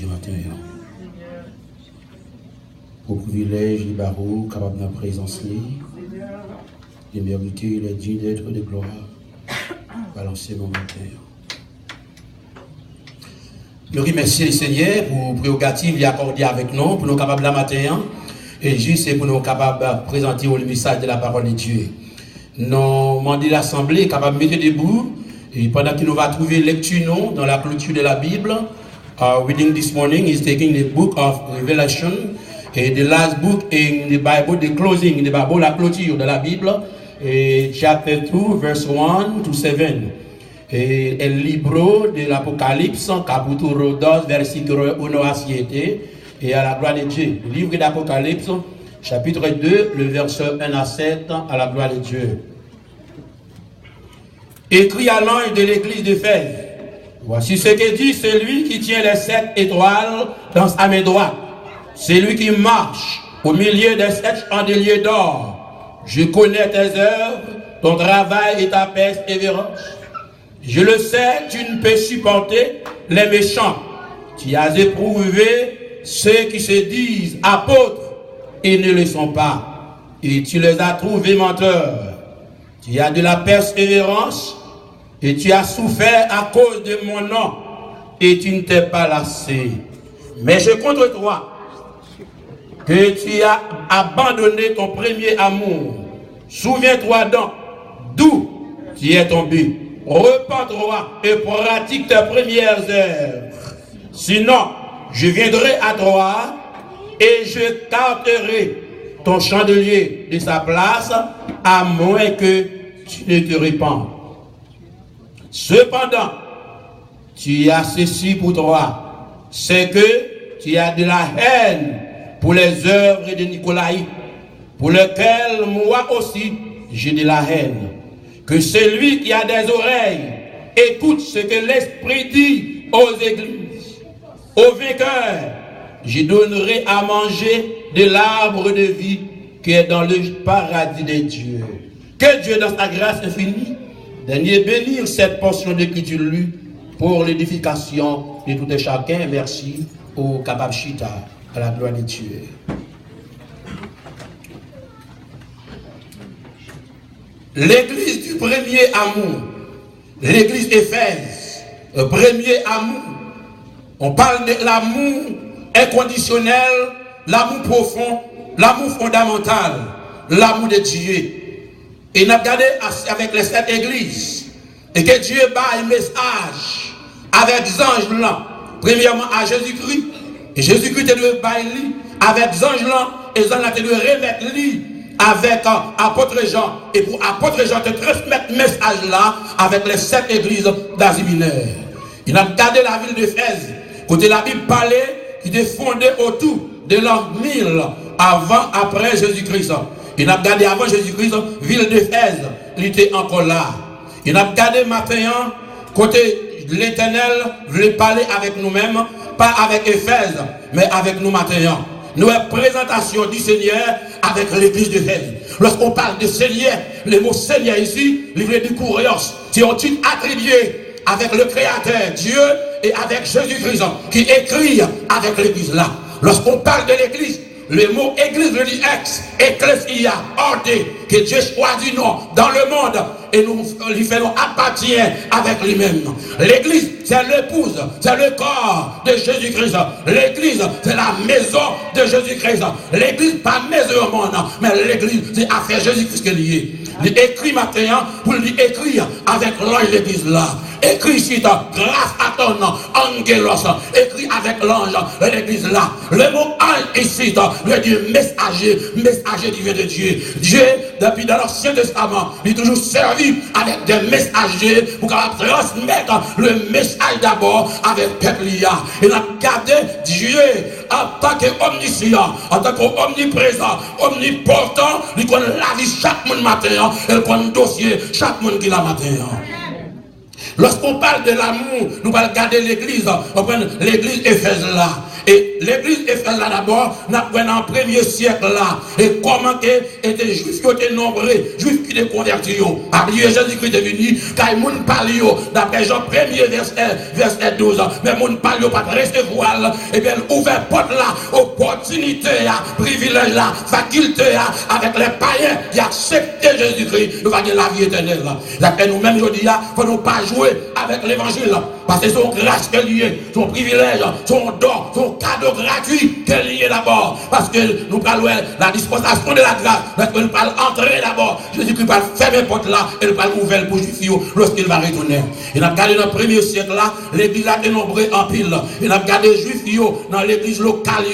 Dieu matin. Pour privilège, les barreaux, capable de la présence, les mérités, les digne d'être de gloire, balancer mon matin. Nous remercions le Seigneur pour prérogative accordée avec nous, pour nous capables de la matin, et juste pour nous capables de présenter le message de la parole de Dieu. Nous demandons l'Assemblée capable de mettre debout, et pendant que nous va trouver lecture dans la clôture de la Bible, reading this morning is taking the book of Revelation, et the last book in the Bible, the closing in the Bible, la clôture de la Bible, chapter 2, verse 1 to 7. Et el libro de l'Apocalypse, capítulo 2, versículo 1 a 7, et à la gloire de Dieu. Le livre d'Apocalypse, chapitre 2, le verset 1 à 7, à la gloire de Dieu. Écrit à l'ange de l'église d'Éphèse, voici ce que dit celui qui tient les 7 étoiles dans sa main droite, celui qui marche au milieu des 7 chandeliers d'or. Je connais tes œuvres, ton travail et ta persévérance. Je le sais, tu ne peux supporter les méchants. Tu as éprouvé ceux qui se disent apôtres et ne le sont pas. Et tu les as trouvés menteurs. Tu as de la persévérance et tu as souffert à cause de mon nom et tu ne t'es pas lassé. Mais je contre toi que tu as abandonné ton premier amour. Souviens-toi donc d'où tu es tombé. Repens-toi et pratique tes premières œuvres. Sinon, je viendrai à toi et je t'ôterai ton chandelier de sa place, à moins que tu ne te répandes. Cependant, tu as ceci pour toi, c'est que tu as de la haine pour les œuvres de Nicolaï, pour lequel moi aussi j'ai de la haine. Que celui qui a des oreilles écoute ce que l'Esprit dit aux églises. Au vainqueur, je donnerai à manger de l'arbre de vie qui est dans le paradis de Dieu. Que Dieu, dans sa grâce infinie, daigne bénir cette portion d'écriture lue pour l'édification de tout et chacun. Merci au Kababchita, à la gloire de Dieu. L'église du premier amour, l'église Éphèse, le premier amour. On parle de l'amour inconditionnel, l'amour profond, l'amour fondamental, l'amour de Dieu. Et nous avons regardé avec les 7 églises, et que Dieu bat un message avec des anges là, premièrement à Jésus-Christ, et Jésus-Christ est de bailler avec des anges là, et les anges là de remettre lui avec apôtre Jean, et pour apôtre Jean te transmettre ce message là avec les 7 églises d'Asie mineure. Il a regardé la ville d'Éphèse, côté la Bible parlait, qui était fondée autour de l'an 1000 avant, après Jésus-Christ. Il a regardé avant Jésus-Christ, ville d'Éphèse, il était encore là. Il a regardé maintenant, côté l'Éternel voulait parler avec nous-mêmes, pas avec Éphèse, mais avec nous maintenant. Nous avons présentation du Seigneur avec l'église de d'Éphèse. Lorsqu'on parle de Seigneur, le mot Seigneur ici, livré du courrier, c'est un titre attribué avec le Créateur, Dieu, et avec Jésus-Christ, qui écrit avec l'église là. Lorsqu'on parle de l'église, le mot église veut dire ex, ecclesia, ordre, que Dieu choisit nous dans le monde et nous lui faisons appartient avec lui-même. L'église, c'est l'épouse, c'est le corps de Jésus-Christ. L'église, c'est la maison de Jésus-Christ. L'église, pas maison au monde, mais l'église, c'est affaire Jésus-Christ qui est lié. Il écrit maintenant pour lui écrire avec l'ange de l'église là. Écrit ici, grâce à ton nom, angelos, écrit avec l'ange de l'église là. Le mot ange ici, le Dieu messager, messager divin de Dieu. Dieu, depuis dans l'Ancien Testament, il est toujours servi avec des messagers pour transmettre le message d'abord avec peuple. Il a gardé Dieu en tant qu'omniscient, en tant qu'omniprésent, omnipotent, il connaît la vie chaque monde matin, il connaît le dossier chaque monde qui l'a matin. Lorsqu'on parle de l'amour, nous allons garder l'église, on prend l'église Éphèse là. Et l'église Éphèse là d'abord, nous prenons dans le premier siècle là. Et comment étaient juifs qui étaient nombreux, juifs qui étaient convertis. Après Jésus-Christ est venu, car les gens parlent, d'après Jean 1er verset 12, mais les gens parlent pas de recevoir, et bien ouvert porte là, opportunité, privilège là, faculté avec les païens qui acceptent Jésus-Christ, nous allons la vie éternelle. D'après nous-mêmes, je dis, il ne faut pas jouer avec l'évangile, parce que son grâce qui est liée, son privilège, son don, son cadeau gratuit qui est lié d'abord, parce que nous parlons la dispensation de la grâce, parce que nous parlons entrer d'abord, Jésus-Christ va fermer porte là, et nous parlons ouvert pour Juifs lorsqu'il va retourner. Et nous avons regardé dans le premier siècle là, l'église a dénombré en pile, et nous avons regardé Juifs dans l'église locale,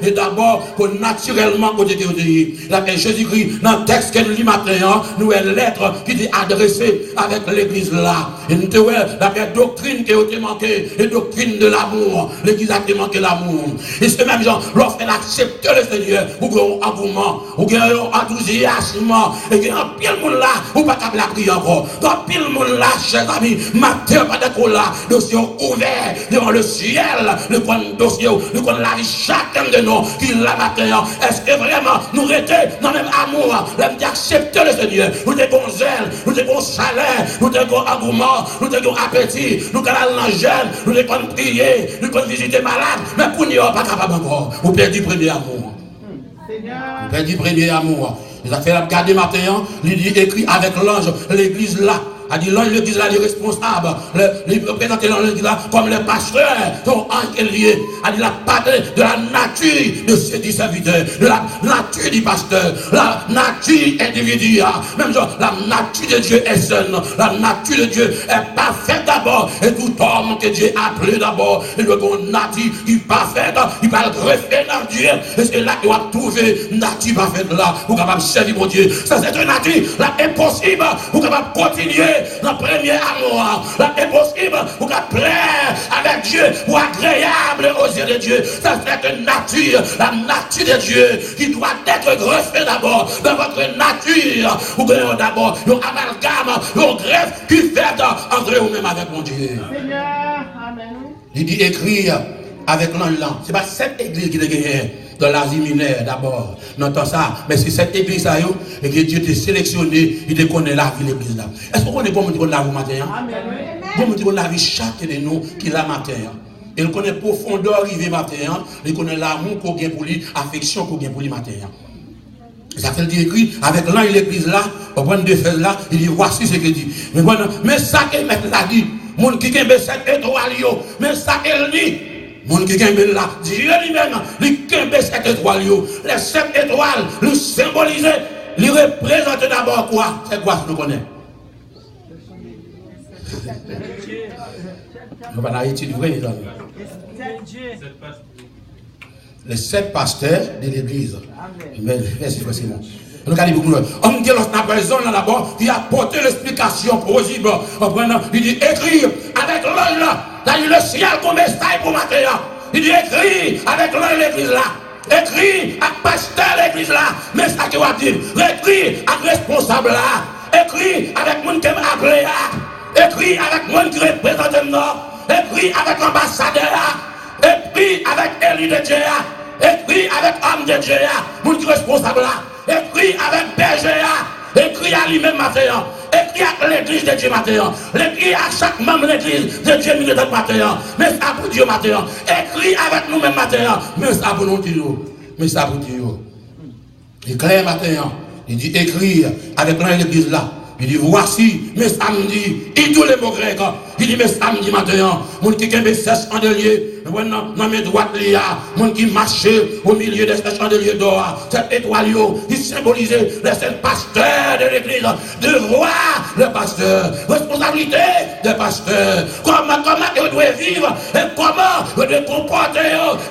et d'abord, pour naturellement, côté de Jésus-Christ, dans le texte que nous lisons maintenant, nous avons une lettre qui est adressée avec l'église là. Et nous avons la doctrine qui a été manquée, la doctrine de l'amour. L'église a manqué l'amour. Et c'est même genre, lorsqu'elle accepte le Seigneur, ou qu'il y a un engouement, ou qu'il y a un enthousiasme, et qu'il y a un pile monde là, ou pas qu'à la prier encore. Dans pile monde là, chers amis, matin, pas de là, dossier ouvert devant le ciel, le coin dossier, le coin de la vie, chacun de nous qui l'a matin. Est-ce que vraiment nous restons dans le même amour, l'homme d'accepter le Seigneur, nous avons zèle, nous avons salaire, nous avons engouement, nous avons appétit, nous avons dans jeûne, nous avons prier, nous avons visiter malade, mais pour nous, pas capable encore. Vous perdez le premier amour. Vous perdez le premier amour. Il a fait la garder matin, il dit écrit avec l'ange, l'église là. A dit l'ange l'église là, les responsables, les représentants de l'église là, comme les pasteurs, sont liés. A dit la parole de la nature de ces serviteurs, de la nature du pasteur, la nature individuelle, même genre, la nature de Dieu est saine, la nature de Dieu est parfaite d'abord, et tout homme que Dieu a appelé d'abord, et le bon nature qui est parfaite, il va le greffer dans Dieu, et c'est là qu'il va trouver nature parfaite là, pour capable servir mon Dieu. Ça c'est une nature, là impossible, pour capable continuer. Le premier amour, là impossible pour qu'à plaire avec Dieu ou agréable aux yeux de Dieu. Ça c'est une nature, la nature de Dieu qui doit être greffée d'abord dans votre nature. Vous gagnez d'abord un amalgame, un greffe qui fait entrer vous-même avec mon Dieu. Amen. Il dit écrire avec l'ange là. C'est pas cette église qui est gagnée. Dans l'Asie mineure d'abord, on entend ça, mais c'est cette église là, et que Dieu t'a sélectionné, il te connaît la vie de l'église là. Est-ce qu'on connaît comment on la vie matin? Comment on la vie chacun de nous qui la matin? Il connaît profondeur arrivé matin, il connaît l'amour qu'on a pour lui, l'affection qu'on a pour lui matin. Ça fait dire écrit, avec l'un et l'église là, au point de faire là, il dit voici ce qu'il dit. Mais voilà, mais ça qu'il m'a dit, mon qui a cette étoile, mais ça qu'il dit. Mon qui gagne là, Dieu lui-même, il gagne cette étoile. Les 7 étoiles, le symboliser, il représente d'abord quoi? C'est quoi ce que nous connaissons? Nous allons étudier les 7 pasteurs de l'église. Merci, frère Simon. Nous avons dit beaucoup de choses. On dit lorsqu'on a besoin d'abord, il a apporté l'explication plausible. Il dit écrire avec l'ange là. Dans le ciel comme ça pour matin. Il dit écrit avec l'ange l'église là. Écrit avec pasteur l'église là. Mais ça qui va dire. Écrit avec responsable là. Écrit avec monde qui m'a appelé là. Écrit avec monde qui représente nous. Écrit avec l'ambassadeur là. Écrit avec Élie de Dieu là. Écrit avec homme de Dieu là. Monde qui responsable là. Écrit avec berger là. Écrit à lui-même matin. Écrit à l'église de Dieu matin. Écrit à chaque membre de l'église de Dieu militant matin. Mais ça pour Dieu matin. Écrit avec nous-mêmes matin. Mais ça pour nous Dieu. Mais ça pour Dieu. Il clair matin. Il dit écrire avec l'église là. Il dit voici mes samedis. Il dit les mots grecs. Il dit mes samedis matin. Mon qui a mes chandeliers. Dans mes droites, mon qui marche au milieu de ces chandeliers d'or. Cette étoile, il symbolisait les 7 pasteurs de l'église. De voir le pasteur. Responsabilité des pasteurs. Comment il doit vivre et comment il doit comporter,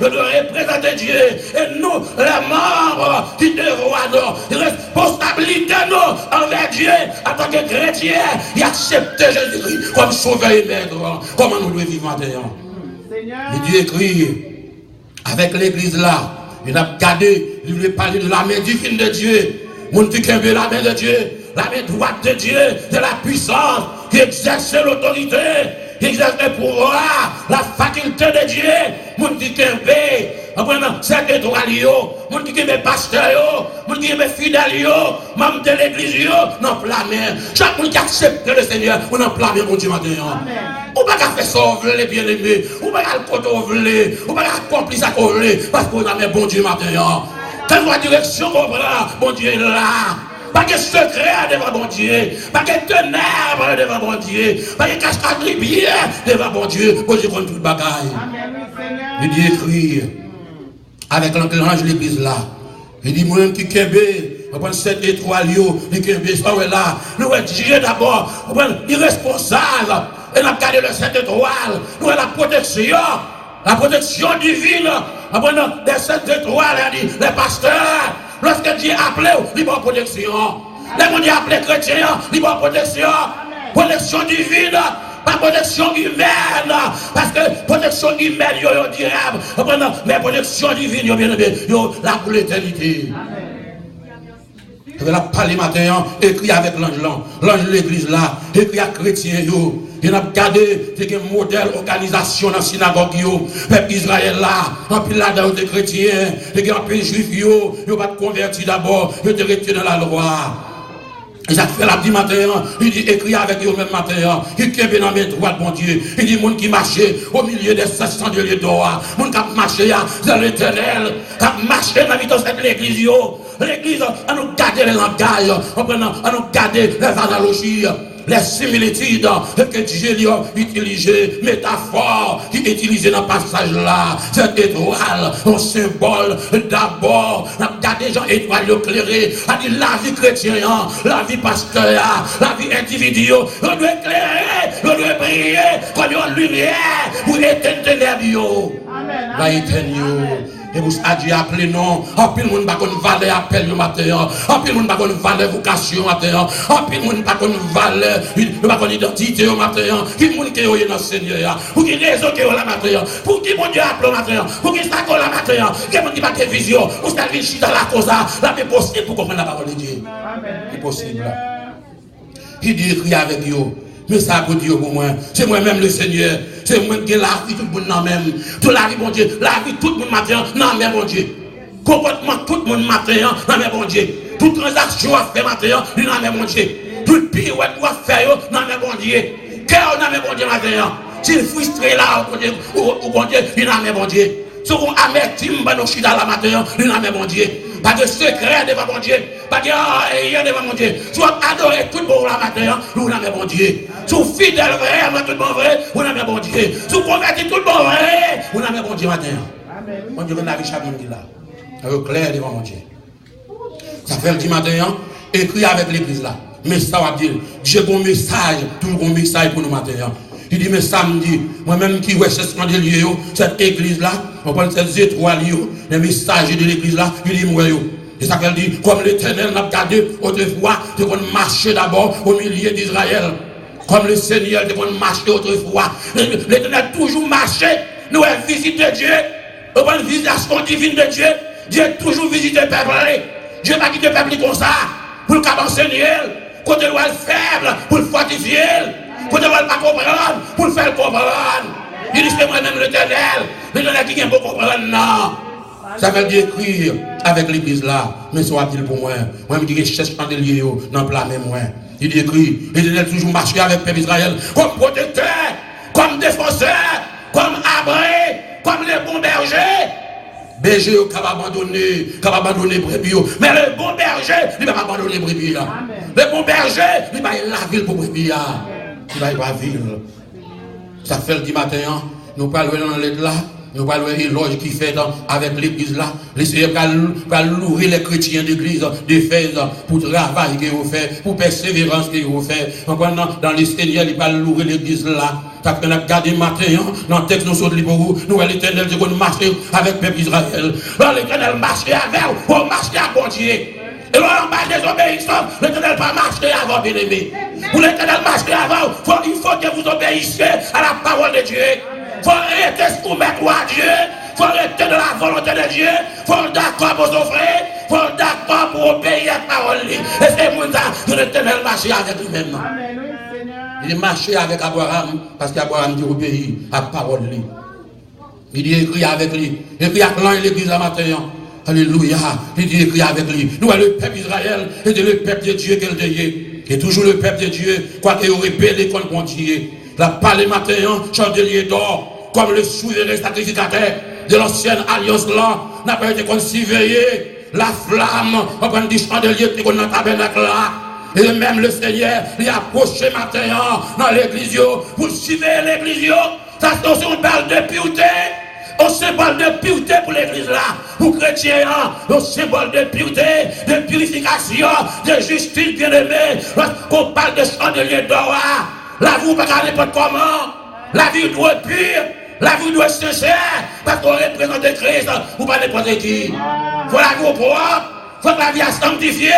il doit représenter Dieu. Et nous, les membres qui devons avoir responsabilité nous envers Dieu en tant que chrétiens, il accepte Jésus-Christ comme sauveur et maître. Comment nous devons vivre maintenant? Et Dieu écrit avec l'église là, il a gardé, il lui a parlé de la main divine de Dieu. Mon qui aime la main de Dieu, la main droite de Dieu, de la puissance qui exerce l'autorité, qui exerce le pouvoir, la faculté de Dieu. Mon qui aime cette étoile, mon qui est pasteur, mon qui est fidèle, membre de l'église, non planer. Chaque monde qui accepte le Seigneur, on en planer mon Dieu matin. On va pas faire ça, les bien-aimés, on va pas le côté, on va pas accomplir ça, parce qu'on a mis bon Dieu matin. Quand la direction on prend, bon Dieu est là. Pas de secret devant mon Dieu. Pas de ténèbres devant mon Dieu. Pas de cascade bien devant mon Dieu. Bon Dieu compte toute bagaille. Il dit écrire avec l'ange de l'église là. Il dit moi-même qui kembe, on prend cette étoile, il kembe, ça ouais là. Nous Dieu d'abord, on prend irresponsable. Et on a gardé le cette étoile. Nous la protection. La protection divine. On prend des sept étoiles, les pasteurs. Lorsque Dieu appelé, il va protection. Les gens appelé chrétiens, il va protection. Protection divine, pas protection humaine. Parce que protection humaine, il y a mais protection divine, il y a la pour l'éternité. Je vais la parler matin, écrit avec l'ange de l'église là, écrit à chrétien. Il a regardé un modèle organisation dans la synagogue, peuple Israël là, en pile là dans des chrétiens, il y a un peu juif, il va te convertir d'abord, il te retirer dans la loi. Et ça fait la dit matin, il dit écrit avec eux même matin, il kembe dans mes droits bon Dieu, il dit monde qui marchait au milieu des 700 de lieux d'or, monde qui marchait dans l'éternel, qui marchait dans l'église, l'église, on nous garde les langages, on nous garde les analogies. Les similitudes que Dieu a utilisées, métaphores qui utilisées dans le passage là, cette étoile, un symbole d'abord, regardez gens étoiles éclairées, a dit la vie chrétienne, la vie pasteur, la vie individuelle, on doit éclairer, on doit briller comme une lumière pour éteindre les ténèbres. Va éteindre. Et vous avez appelé non, en plus le monde va qu'on valait appel le matin, en plus le monde va qu'on valait vocation matin, en plus le monde va qu'on valait identité au matin, qui monde qui est dans le Seigneur, pour qui raison qui est là matin, pour qui mon Dieu appelle matin, pour qui ça colle matin, qui monde qui va ter vision, pour ça vient dans la cause là, c'est possible pour comprendre la parole de Dieu. C'est possible. Il dit écrit avec vous. Mais ça pour Dieu pour moi. C'est moi-même le Seigneur. C'est moi qui ai la vie, tout le monde dans même. Toute la vie, bon Dieu. La vie, tout le monde matin, non, mais bon Dieu. Comportement, tout le monde matin, non, mais bon Dieu. Toute transaction à faire matin, non, mais bon Dieu. Toute pirouette à faire, non, mais bon Dieu. Cœur, non, mais bon Dieu matin. S'il est frustré là, bon Dieu, ou bon Dieu, non, mais bon Dieu. Si on amertume, ben, nous chita la matin, non, mais bon Dieu. Pas de secret devant mon Dieu. Pas de rien devant mon Dieu. Soit adoré tout le monde la matin, nous n'avons bon Dieu. Soit fidèle vrai, tout le monde vrai, nous n'avons bon Dieu. Soit converti tout le monde vrai, nous n'avons bon Dieu matin. Mon Dieu, on a vu chaque monde qui est là. Avec clair devant mon Dieu. Ça fait le dimanche matin, écrit avec l'église là. Mais ça va dire, j'ai un message, toujours un message pour nous matin. Il dit, mais samedi, moi-même qui vois ce scandalier, cette église-là, on prend ces étoiles, les messages de l'église là, il dit, moi, et ça qu'elle dit, comme l'Éternel n'a gardé autrefois, de qu'on marcher d'abord au milieu d'Israël. Comme le Seigneur, de qu'on marcher autrefois. L'Éternel toujours marché, nous avons visité Dieu, on prend une visitation divine de Dieu. Dieu a toujours visité le peuple. Dieu n'a pas quitté le peuple comme ça, pour le cap enseigner, quand il doit être faible, pour le fortifier. Pour ne pas comprendre, pour le faire comprendre. Il dit c'est moi-même l'Éternel qui vient pour comprendre, non. Ça veut dire écrire avec l'église là, mais soit-il pour moi, moi-même qui cherche chandelier dans le plat même moi. Il dit écrit, l'Éternel toujours marché avec le peuple Israël, comme protecteur, comme défenseur, comme abri, comme les bons bergers. Berger qui va abandonner brebis. Mais le bon berger, il va pas abandonner brebis. Le bon berger, il va la ville pour brebis. Il va pas vivre. Ça fait le dimanche matin, nous parlons dans l'aide là, nous parlons de l'éloge qui fait avec l'église là. Les Seigneurs va louer les chrétiens d'église d'Éphèse pour le travail qu'ils ont fait, pour la persévérance qu'ils ont fait. Dans les Seigneurs, il va louer l'église là. Ça fait gardé matin, dans le texte nous sommes libres, nous l'Éternel dit qu'on marche avec le peuple Israël. L'Éternel marche avec, on marche avec bon Dieu. Et là, en bas des obéissants, l'Éternel va marcher avant, bien-aimé. Pour l'Éternel marcher avant, il faut que vous obéissiez à la parole de Dieu. Il faut arrêter de soumettre à Dieu. Il faut arrêter de la volonté de Dieu. Il faut d'accord pour s'offrir. Il faut d'accord pour obéir à la parole. Et c'est pour ça que l'Éternel marche avec lui-même. Il marchait avec Abraham parce qu'Abraham dit obéir à la parole. Il dit écrit avec lui. Écrit avec l'église à matin. Alléluia. Il dit écrit avec lui. Nous, le peuple d'Israël et le peuple de Dieu qu'elle dit. Et toujours le peuple de Dieu, quoi qu'il aurait rébellé contre Dieu. La parole matin, chandelier d'or, comme le souverain sacrificateur de l'ancienne alliance là, n'a pas été surveillé. La flamme, on prend du chandelier qui est dans le tabernacle là. Et même le Seigneur, il a approché matin dans l'église pour surveiller l'église. Ça, c'est on parle de pureté. On symbole de pureté pour l'église là. Pour chrétiens, on symbole de pureté, de purification, de justice bien-aimée. Lorsqu'on parle de chandelier d'or, la vie ne peut pas n'importe comment. La vie doit être pure. La vie doit être sincère. Parce qu'on représente Christ ou pas n'importe qui. Il faut la vie au propre. Il faut que la vie soit sanctifiée.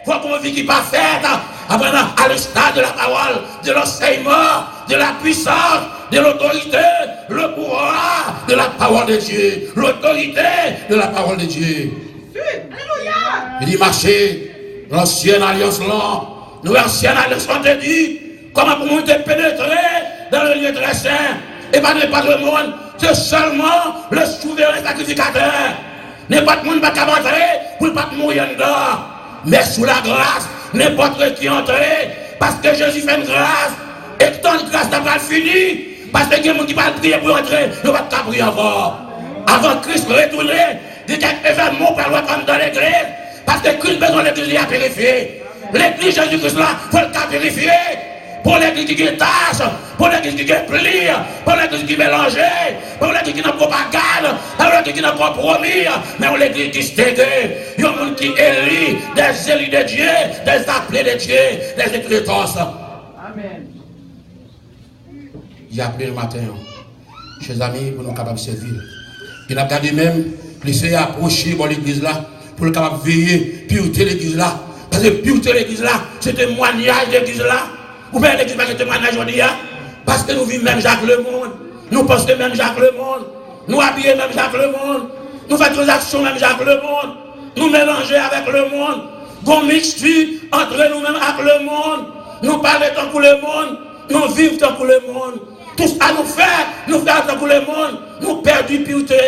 Il faut qu'on vit qui pas faite. À l'instar de la parole, de l'enseignement, de la puissance, de l'autorité, le pouvoir de la parole de Dieu. L'autorité de la parole de Dieu. Il dit marcher l'ancienne alliance là. Nous, l'ancienne alliance, on te dit comment pour nous pénétrer dans le lieu très saint. Et pas n'importe le monde, c'est seulement le souverain sacrificateur. N'importe le monde va entrer pour ne pas mourir dedans. Mais sous la grâce, n'importe qui entre, parce que Jésus fait une grâce, et que ton grâce n'a pas fini, parce que il y a des gens qui va prier pour entrer, ne va pas prier encore. Avant Christ retourner, il y a quelques événements pour aller dans l'église, parce que Christ besoin de l'église à purifier. L'église Jésus-Christ là, il faut le purifier. Pour l'église qui est tâche, pour l'église qui est pli, pour l'église qui est mélangée, pour l'église qui n'a pas propagande, pour l'église qui n'a pas promis, mais pour l'église qui se dégue. Il y a des gens qui élient des élus de Dieu, des appelés de Dieu, des écriteurs. Amen. Il a appelé le matin, chers amis, pour nous capables de servir. Il a gardé même, laissé approcher pour l'église là, pour le capable de veiller, pureté l'église là. Parce que pureté l'église là, c'est un témoignage de l'église là. Ou bien l'église va témoignage aujourd'hui, parce que nous vivons même Jacques le monde. Nous pensons même Jacques le monde. Nous habillons même Jacques le monde. Nous faisons des actions même Jacques le monde. Nous mélanger avec le monde. Nous mixture entre nous-mêmes avec le monde. Nous parlons tant que le monde. Nous vivons tant que le monde. Tout ce à nous faire, nous faisons tant que le monde. Nous perdons pureté.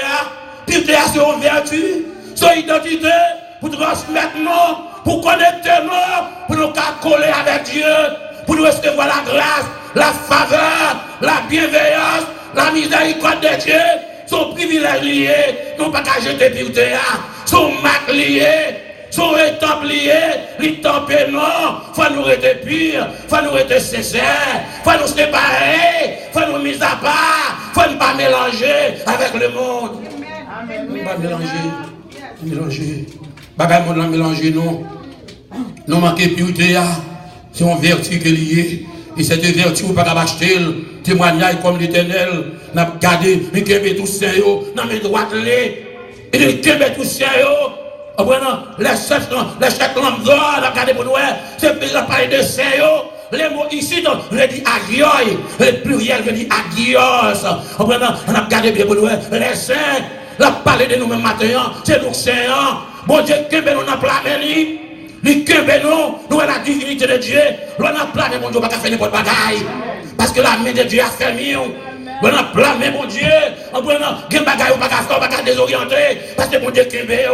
Pureté, c'est une vertu. C'est une identité pour transmettre nous, pour connecter nous, pour nous coller avec Dieu. Pour nous recevoir la grâce, la faveur, la bienveillance, la miséricorde de Dieu, son privilège lié, non pas qu'à jeter pureté, son marque lié, son étampe lié, l'étampe non, faut nous rester purs, faut nous rester sincères, faut nous séparer, faut nous mettre à part, faut ne pas mélanger avec le monde. Amen. Pas mélanger. Bagaille monde mélanger non. Nous manquons pureté. C'est une vertu qui est liée. Et cette vertu, vous ne pouvez pas acheter le témoignage comme l'Éternel. Nous avons gardé, nous avons tous ces gens, nous avons droit de les. Et nous avons tous ces gens. Les chefs lambda, nous avons gardé pour nous. C'est pour parler de ces gens. Les mots ici, on a dit agioi. Le pluriel veut dire agios. On a gardé bien pour nous. Les saints, nous avons parlé de nous-mêmes maintenant. C'est nous saints. Bon Dieu, que nous avons plamé. Nous la divinité de Dieu, nous avons plamé mon Dieu, pas faire n'importe bagaille. Parce que la main de Dieu a fermé. Nous avons plamé mon Dieu, nous avons des bagailles, pas désorienter. Parce que mon Dieu est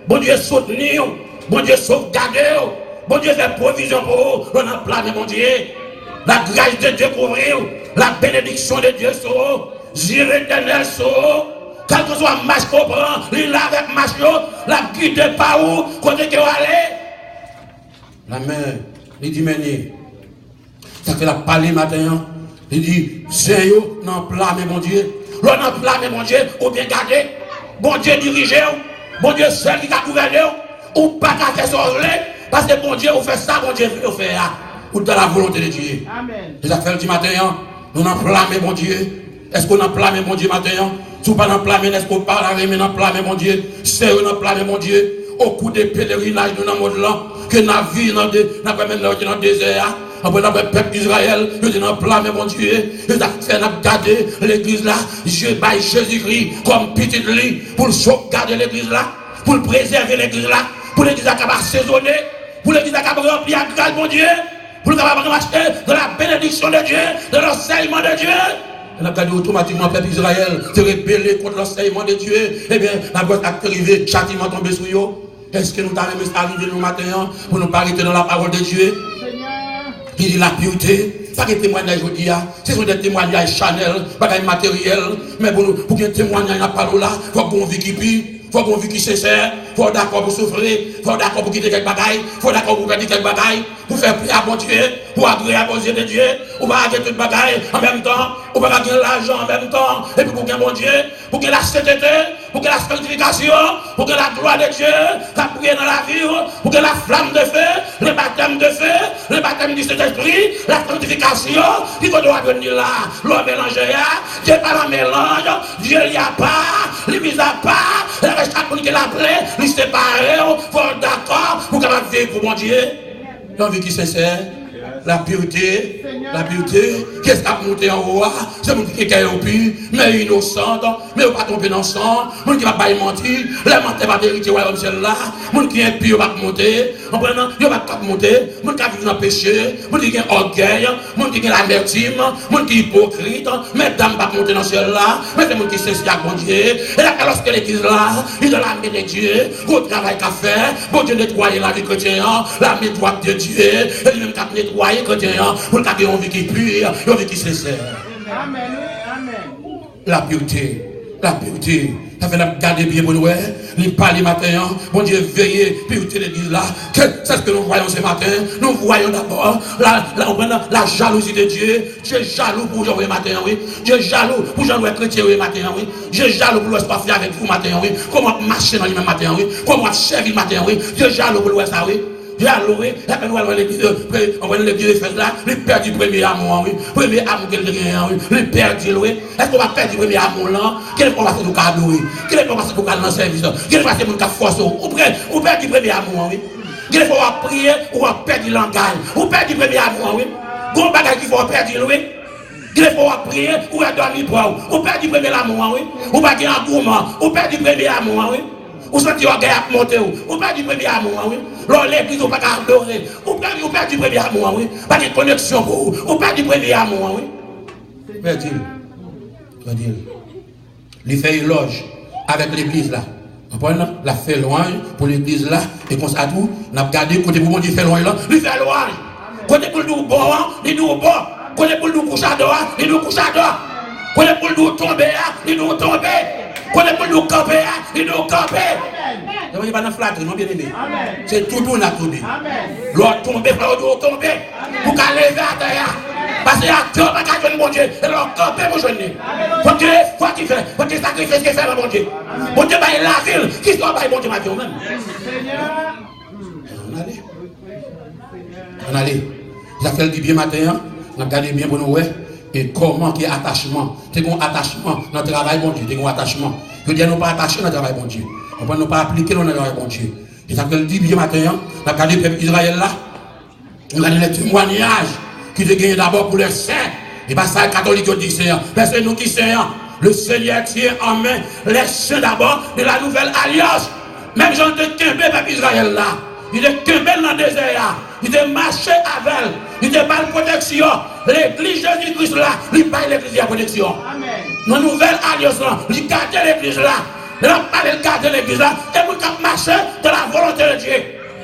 bon Dieu soutenu, bon Dieu sauvegarde, bon Dieu fait provision pour vous. Nous avons plamé mon Dieu. La grâce de Dieu couvrir, la bénédiction de Dieu sur vous, Dieu éternel sur vous. Quel que soit marche qu'on prend, il a avec marche, la guide par où, côté que vous allez. La main, il dit, mais ça fait la parler matin. Il dit, c'est eux, non, blâmez mon Dieu. L'on a blâmé mon Dieu, ou bien gardé. Bon Dieu dirigé, bon Dieu seul qui a gouverné, ou pas qu'à faire ça, parce que bon Dieu, vous fait ça, bon Dieu, vous fait ça. Ou dans la volonté de Dieu. Amen. Et ça fait le dit matin, nous n'en blâmé mon Dieu. Est-ce qu'on a blâmé mon Dieu matin? Si vous pas n'en blâmé, est-ce qu'on parle avec nous, n'en blâmé mon Dieu? C'est eux, n'en blâmé mon Dieu. Au coup de pèlerinage dans le monde là, que nous vivons dans le désert, après le peuple d'Israël, nous avons blâmé mon Dieu, nous avons fait garder l'église là, je baille Jésus-Christ comme petit lit pour sauvegarder l'église là, pour préserver l'église là, pour l'église à capable saisonner, pour l'église à capable remplir la grâce mon Dieu, pour capable marcher de la bénédiction de Dieu, de l'enseignement de Dieu. on a regardé automatiquement le peuple Israël se rebeller contre l'enseignement de Dieu. Eh bien, la voix a arrivé, châtiment tombé sur eux. Est-ce que nous t'avons arrivé nous matin pour nous pas arrêter dans la parole de Dieu? Il dit la pureté. Pas de témoignage aujourd'hui, ce sont des témoignages Chanel, pas de matériel, mais pour qu'il y ait un témoignage à parole là, il faut qu'on vit qui pue. Faut qu'on vive qui sincère, faut d'accord pour souffrir, faut d'accord pour quitter quelques bagailles, faut d'accord pour perdre quelques bagailles, pour faire prier à bon Dieu, pour agréer à bon Dieu de Dieu, ou pas agréer toute bagaille en même temps, ou pas gagner l'argent en même temps, et puis pour qu'il y ait bon Dieu, pour qu'il y ait la sainteté, pour qu'il y ait la sanctification, pour qu'il y ait la gloire de Dieu, qui brille dans la vie, pour qu'il y ait la flamme de feu, le baptême de feu, le baptême du Saint-Esprit, la sanctification, qui doit venir là, l'homme mélangé, Dieu pas la mélange, Dieu n'y a pas, il n'y a pas, chaque monde qui l'appelait, lui séparer, faut d'accord, pour capable vivre pour mon Dieu. L'envie qui sincère, la pureté, qu'est-ce qui a monté en haut? C'est mon qui est au pur, mais innocente, mais pas tomber dans le sang, mon qui va pas mentir, les mentir va vérité, comme celle-là, mon qui est pur va monter, en prenant, il va pas monter, mon qui a vécu dans le péché, mon qui est orgueil, mon qui est l'amertume, mon qui est hypocrite, mesdames va monter dans celle-là, mais c'est mon qui sincère, bon Dieu, et là, lorsque l'église là, il est la main de Dieu, gros travail qu'a fait, bon Dieu nettoyer la vie chrétienne, la main droite de Dieu, et lui-même qu'a nettoyer chrétien, pour qu'il y ait une vie qui pure, une vie qui sincère. Amen. La pureté. Ça fait la garder bien pour nous, il parle le matin, bon Dieu, veillez, pureté de l'église là. C'est ce que nous voyons ce matin. Nous voyons d'abord la jalousie de Dieu. Dieu est jaloux pour Jean le matin, oui. Dieu est jaloux pour Jean le chrétien le matin, oui. Dieu est jaloux pour l'espace avec vous matin, oui. Comment marcher dans le même matin, oui. Comment servir le matin, oui. Dieu est jaloux pour ça, oui. Dieu a loué, on va l'église de Fès là, il perd du premier amour, oui. Premier amour qu'il a, oui. Il perd, oui. Est-ce qu'on va perdre du premier amour là? Quel est qu'on va faire pour cadeau, oui? Quel est qu'on va faire pour cadeau dans le service? Quel est qu'on va faire pour force? Ou perd du premier amour, oui. Quel est qu'on va prier ou on perd du langage? Ou perd du premier amour, oui. Gros bagage qu'il faut perdre, oui. Quel est qu'on va prier ou on dormir pour ou perd du premier amour, oui. Ou pas qu'il y a un gourmand, ou perd du premier amour, oui. Ou senti un gars à monter, ou pas du premier amour, oui. Lors l'église, ou pas qu'à adorer, ou pas du premier amour, oui. Pas de connexion pour vous, ou pas du premier amour, oui. Père-il, il fait une loge avec l'église là. Vous comprenez? La fait loin pour l'église là, et comme ça tout, on a regardé côté pour dire fait loin là, il fait loin. Côté pour nous bon, il nous bon. Côté pour nous coucher dehors, il nous couche dehors. Côté pour nous tomber, il nous tomber. Quand on peut nous camper, il nous camper. Il n'y a pas de flatterie, non bien aimé. C'est tout le monde a tombé. L'autre tombe, l'autre tombe. Pour qu'elle lève à terre. Parce qu'il y a tout le monde qui a mon Dieu. Et l'autre camper pour jeûner. Faut qu'il fait, faut qu'il sacrifie ce qu'il fait, mon Dieu. Mon Dieu, il la ville. Qui soit pas, mon Dieu, ma vie même. On allait. Il a fait le bien matin. On a gardé bien pour nous. Et comment qui est attachement? C'est un attachement dans le travail, bon Dieu. C'est un attachement. Je dis, nous pas attachés dans le travail, bon Dieu. On ne peut pas appliquer dans le travail, bon Dieu. Et ça fait le bien matin, on a regardé le peuple Israël là. On a regardé les témoignages qui te gagnent d'abord pour les saints. Et pas ça, les catholiques disent Seigneur. Mais c'est nous qui Seigneur. Le Seigneur tient en main les saints d'abord de la nouvelle alliance. Même Jean de Kembe, peuple Israël là. Il est Kembe dans le désert. Il est marché avec. Il est pas de protection. L'église Jésus-Christ là, il parle l'église de protection. Dans la nouvelle alliance là, il garde l'église là. Il n'a pas de garder l'église là. C'est pour qu'il marche dans la volonté de Dieu.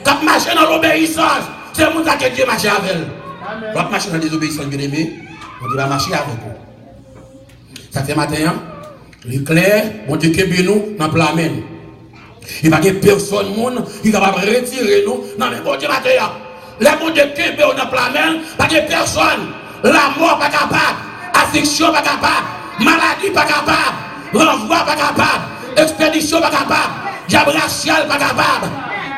Qu'il marche dans l'obéissance. C'est pour que Dieu marche avec elle. Il va marcher dans la désobéissance, bien aimé. On va marcher avec vous. Ça fait matin, l'éclair, mon Dieu, qui est nous dans le plan même. Il n'y a pas de personne qui va retirer nous. Non, mais bon Dieu, matin, les bon Dieu qui est dans le plan même, pas de personne. La mort pas capable. Affliction pas capable. Maladie pas capable. Renvoi pas capable. Expédition pas capable. Diable racial pas capable.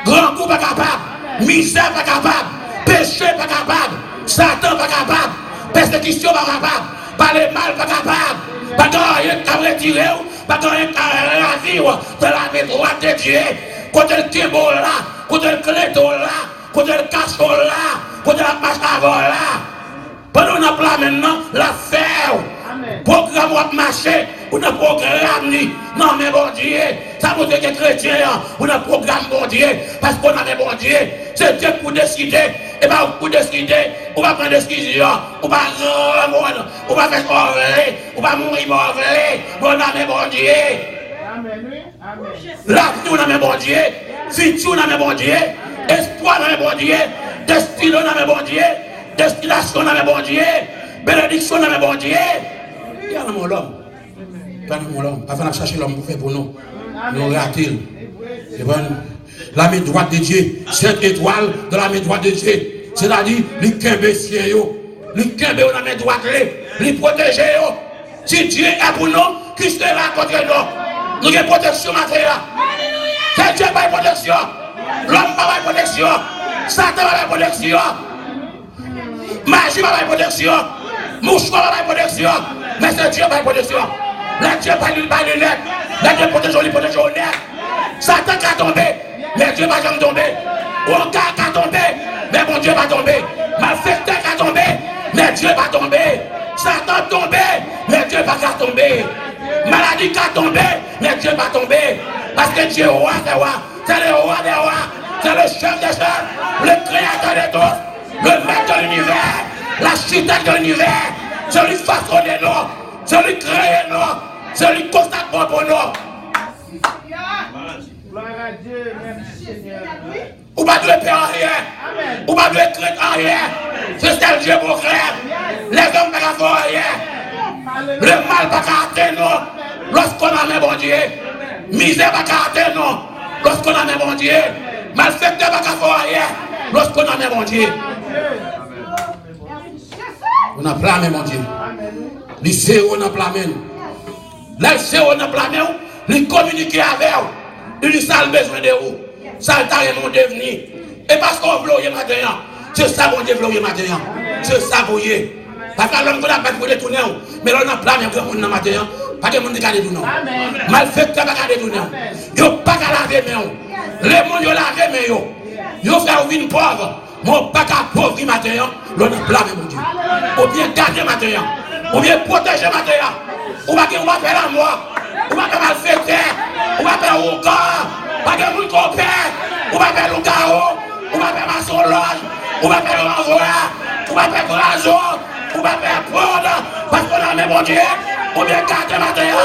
Grand coup pas capable. Misère pas capable. Péché pas capable. Satan pas capable. Persécution pas capable. Parler mal pas capable. Pas de qu'à retirer. Pas de qu'à vivre de la main droite de Dieu. Côté le timbo là. Côté le cléto là. Côté le cachot là. Côté la marche avant là. Pendant qu'on a plan maintenant, la faire. Programme va marcher. Ou ne programme ni. Non mais bon Dieu. Ça Ça montre que les chrétiens, on a un programme bon Dieu, parce qu'on a un bon Dieu. C'est Dieu pour décider. Et bien, pour décider, on va prendre des décisions, on va rendre, on va faire mauvais, on va mourir mauvais. On a un bon Dieu. L'avenir, on a un bon Dieu. Futur, on a un bon Dieu. Espoir, on a un bon Dieu. Destinée, on a un bon Dieu. Destination, on a un bon Dieu. Bénédiction, on a un bon Dieu. Il y a un mon homme. Avant de chercher l'homme pour faire pour nous. Nous ratons. La main droite de Dieu, cette étoile de la main droite de Dieu. C'est-à-dire, les quinbéciens, les quinbé on a main droite, les protéger. Si Dieu est pour nous, qui sera contre nous? Nous avons protection matérielle. C'est Dieu qui a protection. L'homme n'a pas protection. Satan n'a pas protection. Magie n'a pas protection. Mouchoir n'a pas protection. Mais c'est Dieu qui a protection. La Dieu pas lui lunettes. La Dieu protège les lunettes. Satan qui a tombé. Mais Dieu va jamais tomber. Aucun qui a tombé. Mais bon Dieu va tomber. Malfaiteur qui a tombé. Mais Dieu va tomber. Satan tombé. Mais Dieu va tomber. Maladie qui a tombé. Mais Dieu va tomber. Parce que Dieu est roi des rois. C'est le roi des rois. C'est le chef des chefs. Le créateur de tous. Le maître de l'univers. L'architecte de l'univers. Celui façonné nous. Celui créé nous. Celui constate pour nous. Gloire à Dieu, merci Seigneur. Ou pas de paix en rien. Ou pas de crainte en rien. C'est tel Dieu pour faire. Les hommes ne peuvent pas rien. Le mal pas qu'à nous. Lorsqu'on a un bon Dieu. Misère pas qu'à nous. Lorsqu'on a un bon Dieu. Malfaiteur pas qu'à faire rien. Lorsqu'on a un bon Dieu. On a blâmé mon Dieu. Les CO on a blâmé. Les CO on a blâmé. Les communiquer avec vous. Il ça le besoin de vous. Ça t'a mon devenir. Et parce qu'on veut le matin. C'est ça mon Dieu veut le matin. C'est ça vous voyez. Parce que l'homme qu'on a pas pour détourner. Mais là on a blâmé pour le matin. Pas de monde qui a détourné. Malfaiteur pas de détourner. Yo pas qu'à laver mais. Les monde yo laver mais yo. Yo fait une pauvre. Mon pas qu'à pauvre matin. L'on a blâmé mon Dieu. Ou bien garder matin. Ou bien protéger matin. Ou bien on va faire la mort. Ou va faire malfaiteur. Ou va faire au corps. Pas de monde qu'on perd. Ou va faire le chaos. Ou va faire maçonnage. Ou va faire l'envoi. Ou va faire raison. Ou va faire prendre. Parce qu'on a même mon Dieu. Ou bien garder matin.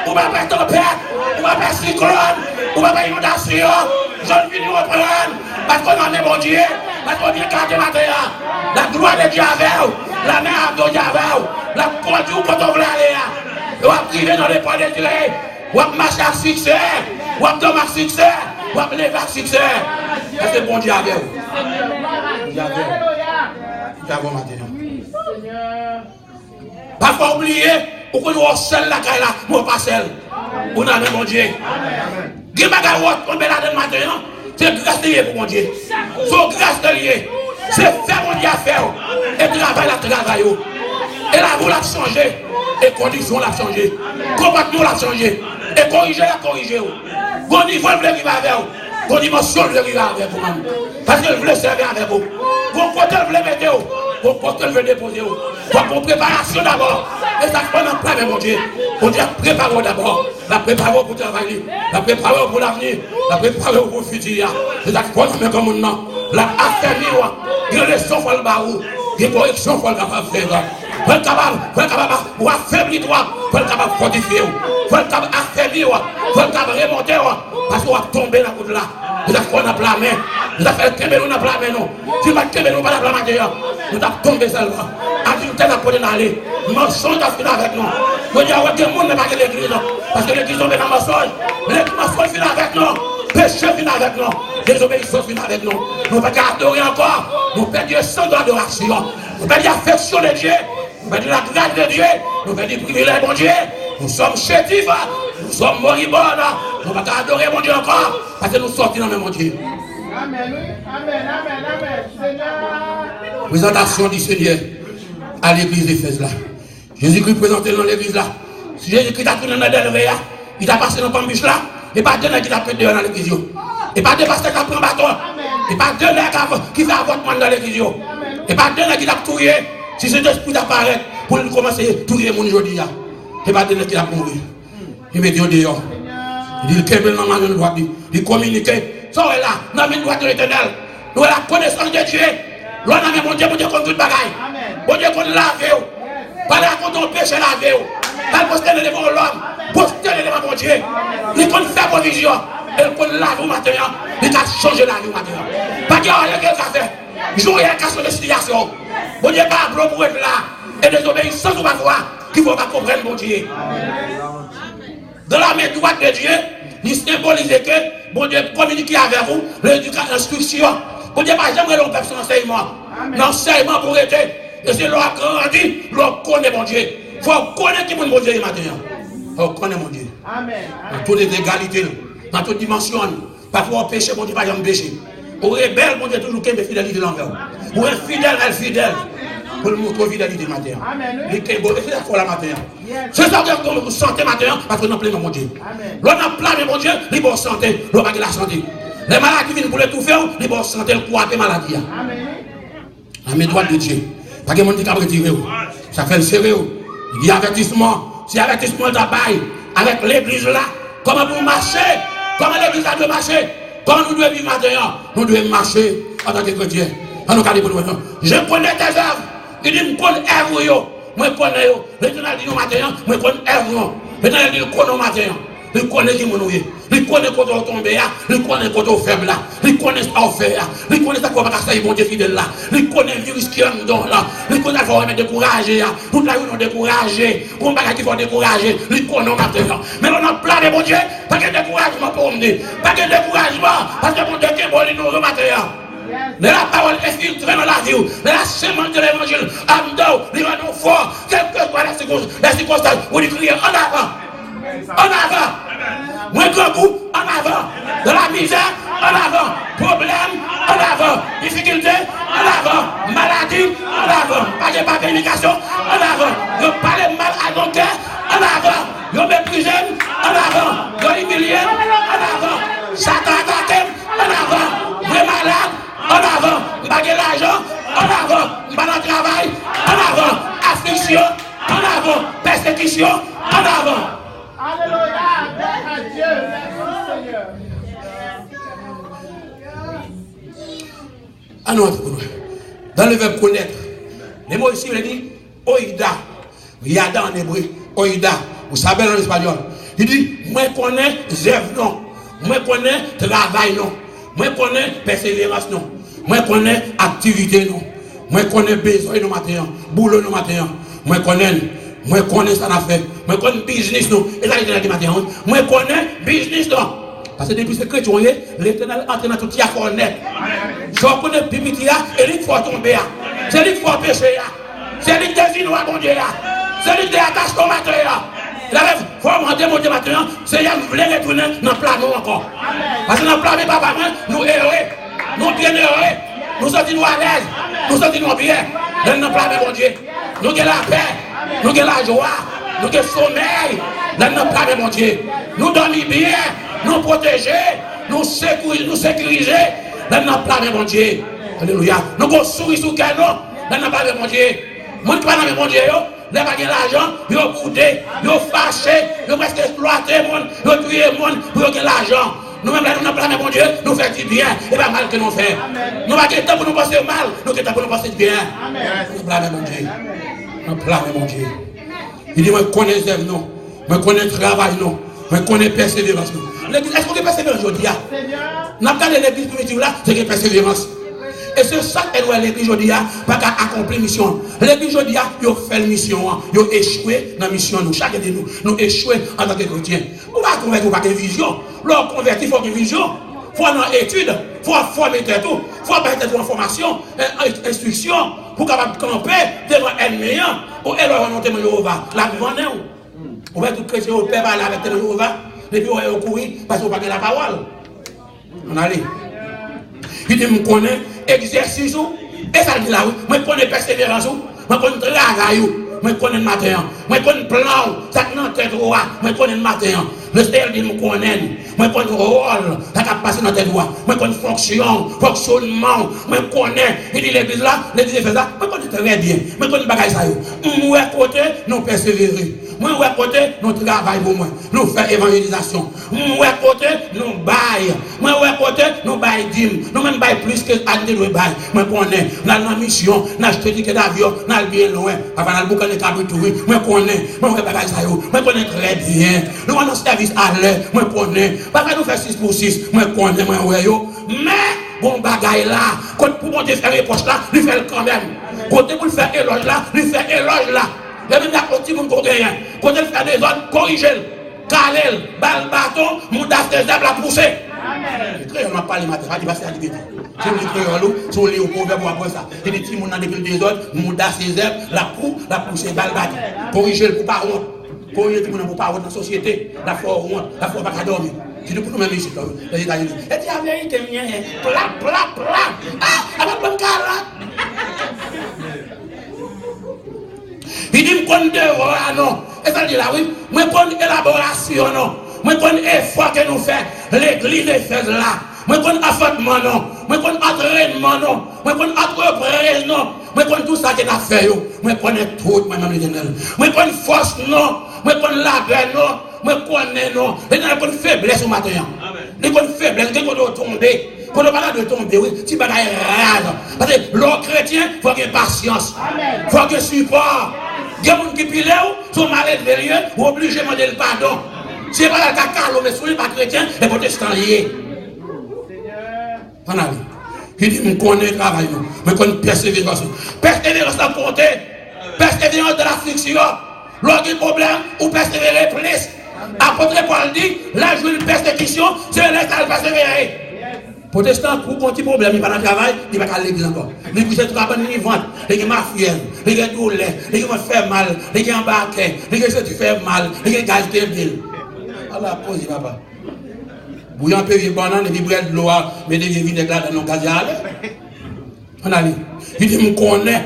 Ou va faire tempête. Ou va faire cyclone. Ou va faire inondation. Je viens nous reprendre. Parce qu'on a même mon Dieu. Parce qu'on vient garder matin. La gloire de Dieu avec vous. La main de Dieu avec vous. La conduite quand on veut aller. Vous arrivez dans les points de Dieu. Vous marchez à succès. Vous tomber à succès. Vous lever à succès. C'est bon Dieu avec vous. Dieu avec vous. Dieu avec vous maintenant. Parfois oublier, ou qu'on voit seul la caille là, moi pas seul. On a mon Dieu. Qui m'a gagné on met là maintenant, c'est grâce liée pour mon Dieu. C'est grâce liée. C'est faire mon Dieu à faire. Et travail la travail. Et la roue l'a changé. Et condition l'a changé. Comportement l'a changé. Et corriger la corriger. Bon niveau le vivre avec vous. Bon dimension le vivre avec vous. Parce que je voulais servir avec vous. Bon côté le voulait mettre vous. Bon côté le voulait déposer vous. Pour préparation d'abord. Et ça se passe en plein mon Dieu. On dit préparons d'abord. La préparons pour travailler. La préparons pour l'avenir. La préparons pour le futur. C'est ça se passe comme un nom. La affaire il y a des sons pour le barou. Il y a des corrections pour le capable de faire. Pour le capable ou affaiblir toi. Pour le capable de fortifier. Pour le capable d'affaiblir. Pour le capable de remonter. Parce qu'on va tomber dans la route là. Nous avons a blâmé. Nous avons fait que nous avons blâmé. Si nous avons pas blâmé, nous avons tombé seulement. Adulte n'a pas d'aller. Mensonge a fini avec nous. Nous disons que le monde n'est pas de l'église. Parce que l'église est dans le mensonge. Les mensonges finissent avec nous. Péché finit avec nous. Désobéissance finit avec nous. Nous ne pouvons pas adorer encore. Nous perdons le sang d'adoration. Nous perdons l'affection de Dieu. Nous perdons la grâce de Dieu. Nous perdons le privilège de Dieu. Nous sommes chétifs. Nous sommes moribonds. Nous ne pouvons pas adorer mon Dieu encore. Parce que nous sortons dans le même Dieu. Amen, amen, amen, amen. Seigneur. Présentation du Seigneur à l'église d'Éphèse là. Jésus-Christ présenté dans l'église là. Si Jésus-Christ a tourné dans l'élevé, il a passé dans le pambiche là. Et pas deux nègres qui a pris dehors dans l'église. Et pas deux pasteurs qui a pris un bâton. Et pas deux nègres qui fait avortement dans l'église. Et pas deux nègres qui a tué. Si cet esprit apparaît pour commencer à tuer mon aujourd'hui. Et pas deux nègres qui a mouru. Il met Dieu dehors. Il dit qu'il dans la main droite, il communique. Ça est là, dans la main droite de l'Éternel. Nous avons la connaissance de Dieu. L'on a mis mon Dieu contre toute bagaille. Mon Dieu contre laver. Pas là contre ton péché laver. Pas poster devant l'homme. Poster devant mon Dieu. Il compte faire provision. Il compte laver au matin. Il a changé la vie au matin. Pas qu'il y a rien qu'elle a fait. Jouer à casse de situation. Mon Dieu pas blanc pour être là. Et désobéissance ou pas voir. Qu'il ne faut pas comprendre mon Dieu. Dans la main droite de Dieu, il symbolise que bon Dieu communique avec vous l'instruction. Bon Dieu pas jamais l'on fait son enseignement. L'enseignement pour être. Et c'est l'on grandi, l'on connaît mon Dieu. Il faut connaître qui est mon Dieu maintenant. Il faut connaître mon Dieu. Amen. Dans toutes les égalités, dans toutes les dimensions. Parfois on péche, mon Dieu pas jamais péché. Pour être belle, mon Dieu toujours qu'il y ait fidélité l'envers. Pour être fidèle, elle fidèle. Pour le montrer fidélité matin. Et c'est la foi la matin. C'est ça que vous sentez matin parce que nous plaît mon Dieu. L'on a plein de mon Dieu, il bon santé, l'on pas de la santé. Les maladies viennent pour le tout faire, il bon santé, le poids de maladie. La main droite de Dieu. Pas que mon Dieu qui a retiré. Ça fait le serré. Il y a avertissement. Si avertissement est avec l'église là, comment vous marchez? Comment l'église a de marcher? Comment nous devons vivre matin? Nous devons marcher en tant que chrétiens. Je connais tes œuvres. Il dit, je connais œuvres. Je connais eux. L'éternel dit, matin, je connais œuvres. L'éternel dit, je connais matin. Il connaît qui nous est. Il connaît quand on tombe là. Il connaît quand on faible là. Il connaît ce qu'on fait là. Il connaît ça qu'on va passer, bon Dieu fidèle là. Il connaît le virus qui est dedans là. Il connaît qu'il faut me décourager là. Tout là, nous décourager. On va qu'il faut décourager. Il connaît maintenant. Mais on a plein de bon Dieu. Pas de découragement pour nous. Pas de découragement. Parce que mon Dieu qui est bon, il nous matin. De la parole infiltrée dans la vie, de la sémence de l'évangile, Amdo, il va nous fort, quelles que soient les circonstances, où il crie en avant, en avant, moins grand coup, en avant, de la misère, en avant, problème, en avant, difficulté, en avant, maladie, en avant, pas de communication, en avant, ne parlez mal à ton cœur, en avant, ne méprisez, en avant, ne humiliez, en avant, Satan attaque, en avant, ne malade, en avant, baguer l'argent, en avant, dans le travail, en avant, affliction, en avant, persécution, en avant. Alléluia, gloire à Dieu, merci Seigneur. Ah non, dans le verbe connaître, les mots ici, il dit oïda, yada en hébreu, oïda, vous savez en espagnol. Il dit, moi connais zèvre non, moi connais travail non. Moi connais persévérance non. Moi connais activité non. Moi connais besoin de matin, boulot de matin. Moi connais ça n'a fait. Moi connais business non. Et là il dit matin. Moi connais business non. Parce que depuis ce chrétien, l'Éternel entre dans tout qui a connaître. Je connais Pimitia et il faut tomber. C'est lui qui faut pécher. C'est lui qui désigne mon Dieu. C'est lui qui attache ton matin. La rêve, il faut demander mon Dieu maintenant, c'est là que vous voulez retourner dans le plan nous encore. Parce que dans le plan de papa, nous heureux, nous bien heureux, nous sommes à l'aise, nous sommes bien. Dans le plan de mon Dieu, nous avons la paix, nous avons la joie, nous avons le sommeil. Dans le plan de mon Dieu, nous dormons bien, nous protéger, nous sécuriser. Dans le plan de mon Dieu. Alléluia. Nous avons sourire sur le canon, dans le plan de mon Dieu. Mon plan de mon Dieu. Les gens qui ont l'argent, ils ont boudé, ils ont fâché, ils ont presque exploité le monde, ils ont tué le monde pour gagner l'argent. Nous-mêmes, nous avons plein de mon Dieu, nous faisons du bien, et pas mal que nous faisons. Nous n'avons pas de temps pour nous passer mal, nous avons temps pour nous passer du bien. Nous avons plein de mon Dieu. Nous avons plein de mon Dieu. Il dit, moi, je connais les œuvres, non. Moi, je connais le travail, non. Moi, je connais la persévérance, non. Est-ce qu'on peut persévérer aujourd'hui? Nous avons parlé de l'église primitive là, c'est la persévérance. Et c'est ça qu'elle doit l'église aujourd'hui, pas qu'à accomplir la mission. L'église aujourd'hui, ils ont fait la mission, ils ont échoué dans la mission. Nous, chacun de nous, nous échoué en tant que chrétiens. On va convertir, pas une vision. Leur convertir, il faut une vision. Il faut une étude, il faut former tout. Il faut mettre en formation, instruction, pour capable camper devant l'ennemi. Pour elle, on va monter dans Jéhovah. La vie en est où? On va tout chrétien, on peut parler avec Jéhovah. Et puis on va courir parce qu'on va pas la parole. On allait. Il dit, je connais exercice, et ça dit là, je connais persévérance, je connais travail, je connais le matin, je connais le plan, ça n'a pas de droit, je connais le matin. Le Seigneur dit, je connais le rôle, ça n'a pas dans tes droits, je connais fonctionnement, je connais. Il dit, l'église là, l'église fait ça, je connais très bien, je connais le bagage ça. Moi, côté, nous persévérer. Moi, ouais, côté, nous travaillons pour moi. Nous faisons évangélisation. Moi, côté, nous baillons. Moi, ouais, côté, nous baillons dîmes. Nous même baillons plus que Anne de bail. Moi, connais. Nous avons une mission. Nous avons acheté ticket d'avion. Nous avons bien loin. Avant, nous avons bouclé les cabritouilles. Moi, connais. Moi, je connais ça. Moi, connais très bien. Nous avons un service à l'heure. Moi, connais. Parce que nous faisons 6 pour 6. Moi, connais. Moi, ouais, mais, bon bagaille là. Quand pour monter faire les poches là, lui fait quand même. Côté pour faire éloge là, lui fait éloge là. Il y a même la côté pour qu'on gagne. Côté il fait des zones, corriger. Calel, balle, bâton, mon das des arbres la pousser. Le créole m'a parlé matin, il va faire la liberté. C'est le créole, sur les proverbes ou après ça. Il dit, mon depuis le désordre, mon das des arbres, la pousser, balle, bâton. Corriger pour pas honte. Corriger tout le monde pour pas honte dans la société. La foi honte, la foi pas dormir. C'est pour nous-mêmes ici, les États-Unis. Et tu as vérité, plat. Ah, avec le cas. Il dit, je connais devoir, non. Et ça dit là, oui, je connais élaboration, non. Je connais effort que nous faisons. L'église est faite là. Je connais affrontement, non. Je connais entraînement, non. Je connais entreprise, non. Je connais tout ça que tu as fait. Je connais tout, moi-même, l'éternel. Je connais force, non. Je connais labeur, non. Je connais, non. Je connais faiblesse au matin. Je connais faiblesse, je connais tomber. Quand on parle de tomber, oui, tu vas aller rare. Parce que l'homme chrétien, il faut qu'il y ait patience. Il faut qu'il y ait support. Il y a des gens qui pilent, sont malades de lieu, ou obligés de demander le pardon. Si ce n'est pas le cas, mais si ce n'est pas chrétien, les protestants liés. Il dit, je connais le travail, je connais persévérance. Persévérance à côté. Persévérance de l'affliction. Lorsqu'il y a un problème, ou persévérer plus. Apôtre Paul dit, là, je veux une persécution, c'est l'instant de persévérer. Protestant, pour un petit problème, il va dans le travail, il va à l'église encore. L'église est trop bonne, il vente, il est mafieux, il est douleur, il va faire mal, il est embarqué, il est tu fais mal, il est gaz de ville. Allah, pose, papa. Bouillant peu de banane, il brûle de l'eau, mais il vient de là dans nos gaz. On a dit, il dit, je connais.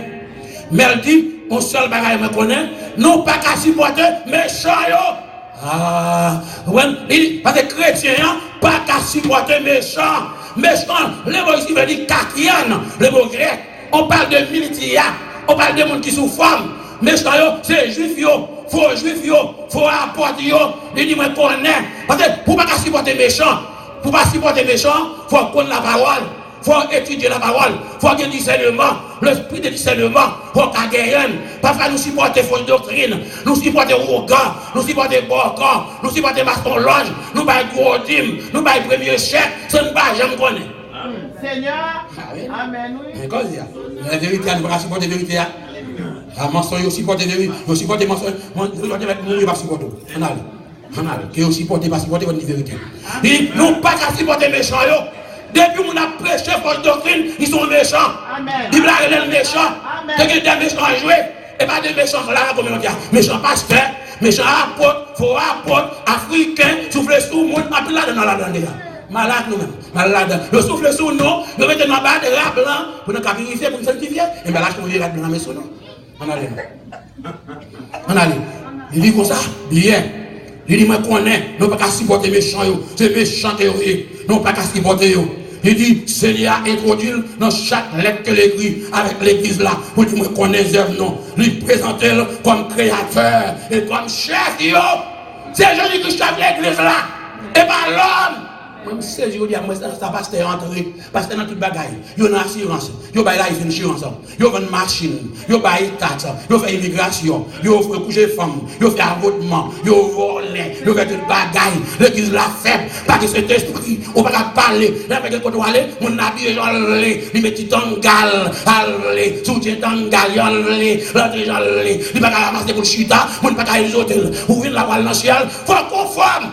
Mais il dit, mon seul bagage, je connais, non pas qu'à supporter, méchant. Ah, parce que chrétien, pas qu'à supporter méchant. Méchant, le mot ici veut dire kakian, le mot grec. On parle de militia, on parle de monde qui sont femmes. Méchant, c'est juif, faux juif, faux apôtre, il dit, moi, connais. Parce que pour pas supporter méchant, il faut connaître la parole. Il faut étudier la parole, il faut avoir discernement, l'esprit de discernement, il faut qu'il y ait parfois nous supporter fausse doctrine, nous supporter Ougan, nous supporter Borcan, nous supporter Maston-Loge, nous baillons gros dîmes, nous baillons premier chèque, ce n'est pas, je me connais. Seigneur, Amen, oui. Mais quoi, la vérité, nous ne pouvons pas supporter la vérité. La mensonge, il supporte la vérité, il supporte les mensonges, il ne va pas supporter. On a qui ne supporte pas supporter votre vérité. Nous ne pouvons pas supporter les méchants. Depuis qu'on a prêché fausse doctrine, ils sont méchants. Ils blaguent les méchants. C'est que des méchants à jouer. Et pas des méchants là, la communauté. Méchants pasteurs, méchants apôtres, faux apôtres, africains, soufflent sous le monde, après là dans la donne. Malade nous-mêmes. Malade. Le souffle sous nous, le mettez dans la barre de rap blanc, pour nous vérifier, pour nous sanctifier. Et bien là, je peux dire blanc, mais sous nous. On allait. Il dit comme ça, bien. Il dit, moi, je connais, nous ne pouvons pas supporter les méchants, c'est méchant théorie, nous ne pouvons pas supporter. Il dit, Seigneur introduit dans chaque lettre qu'elle écrit avec l'église là, pour dire, moi, je connais les œuvres, non. Lui présenter comme créateur et comme chef, c'est Jésus-Christ qui a l'église là, et pas l'homme. Même si je dis, moi, ça passe entré, parce que dans toute bagaille, il y a une assurance, il y a une insurance, il y a une machine, il y a une taxe, il y a une immigration, il y a une coucher femme, il y a un avortement, il y a un volet, il y a toute bagaille, l'église la faible, parce que cet esprit, on ne va pas parler, là, avec le côté aller, on habille, il met du tangal, soutien tangal, il va pas ramasser pour le chita, on ne va pas les hôtels, ouvrir la voile dans le ciel, il faut conforme.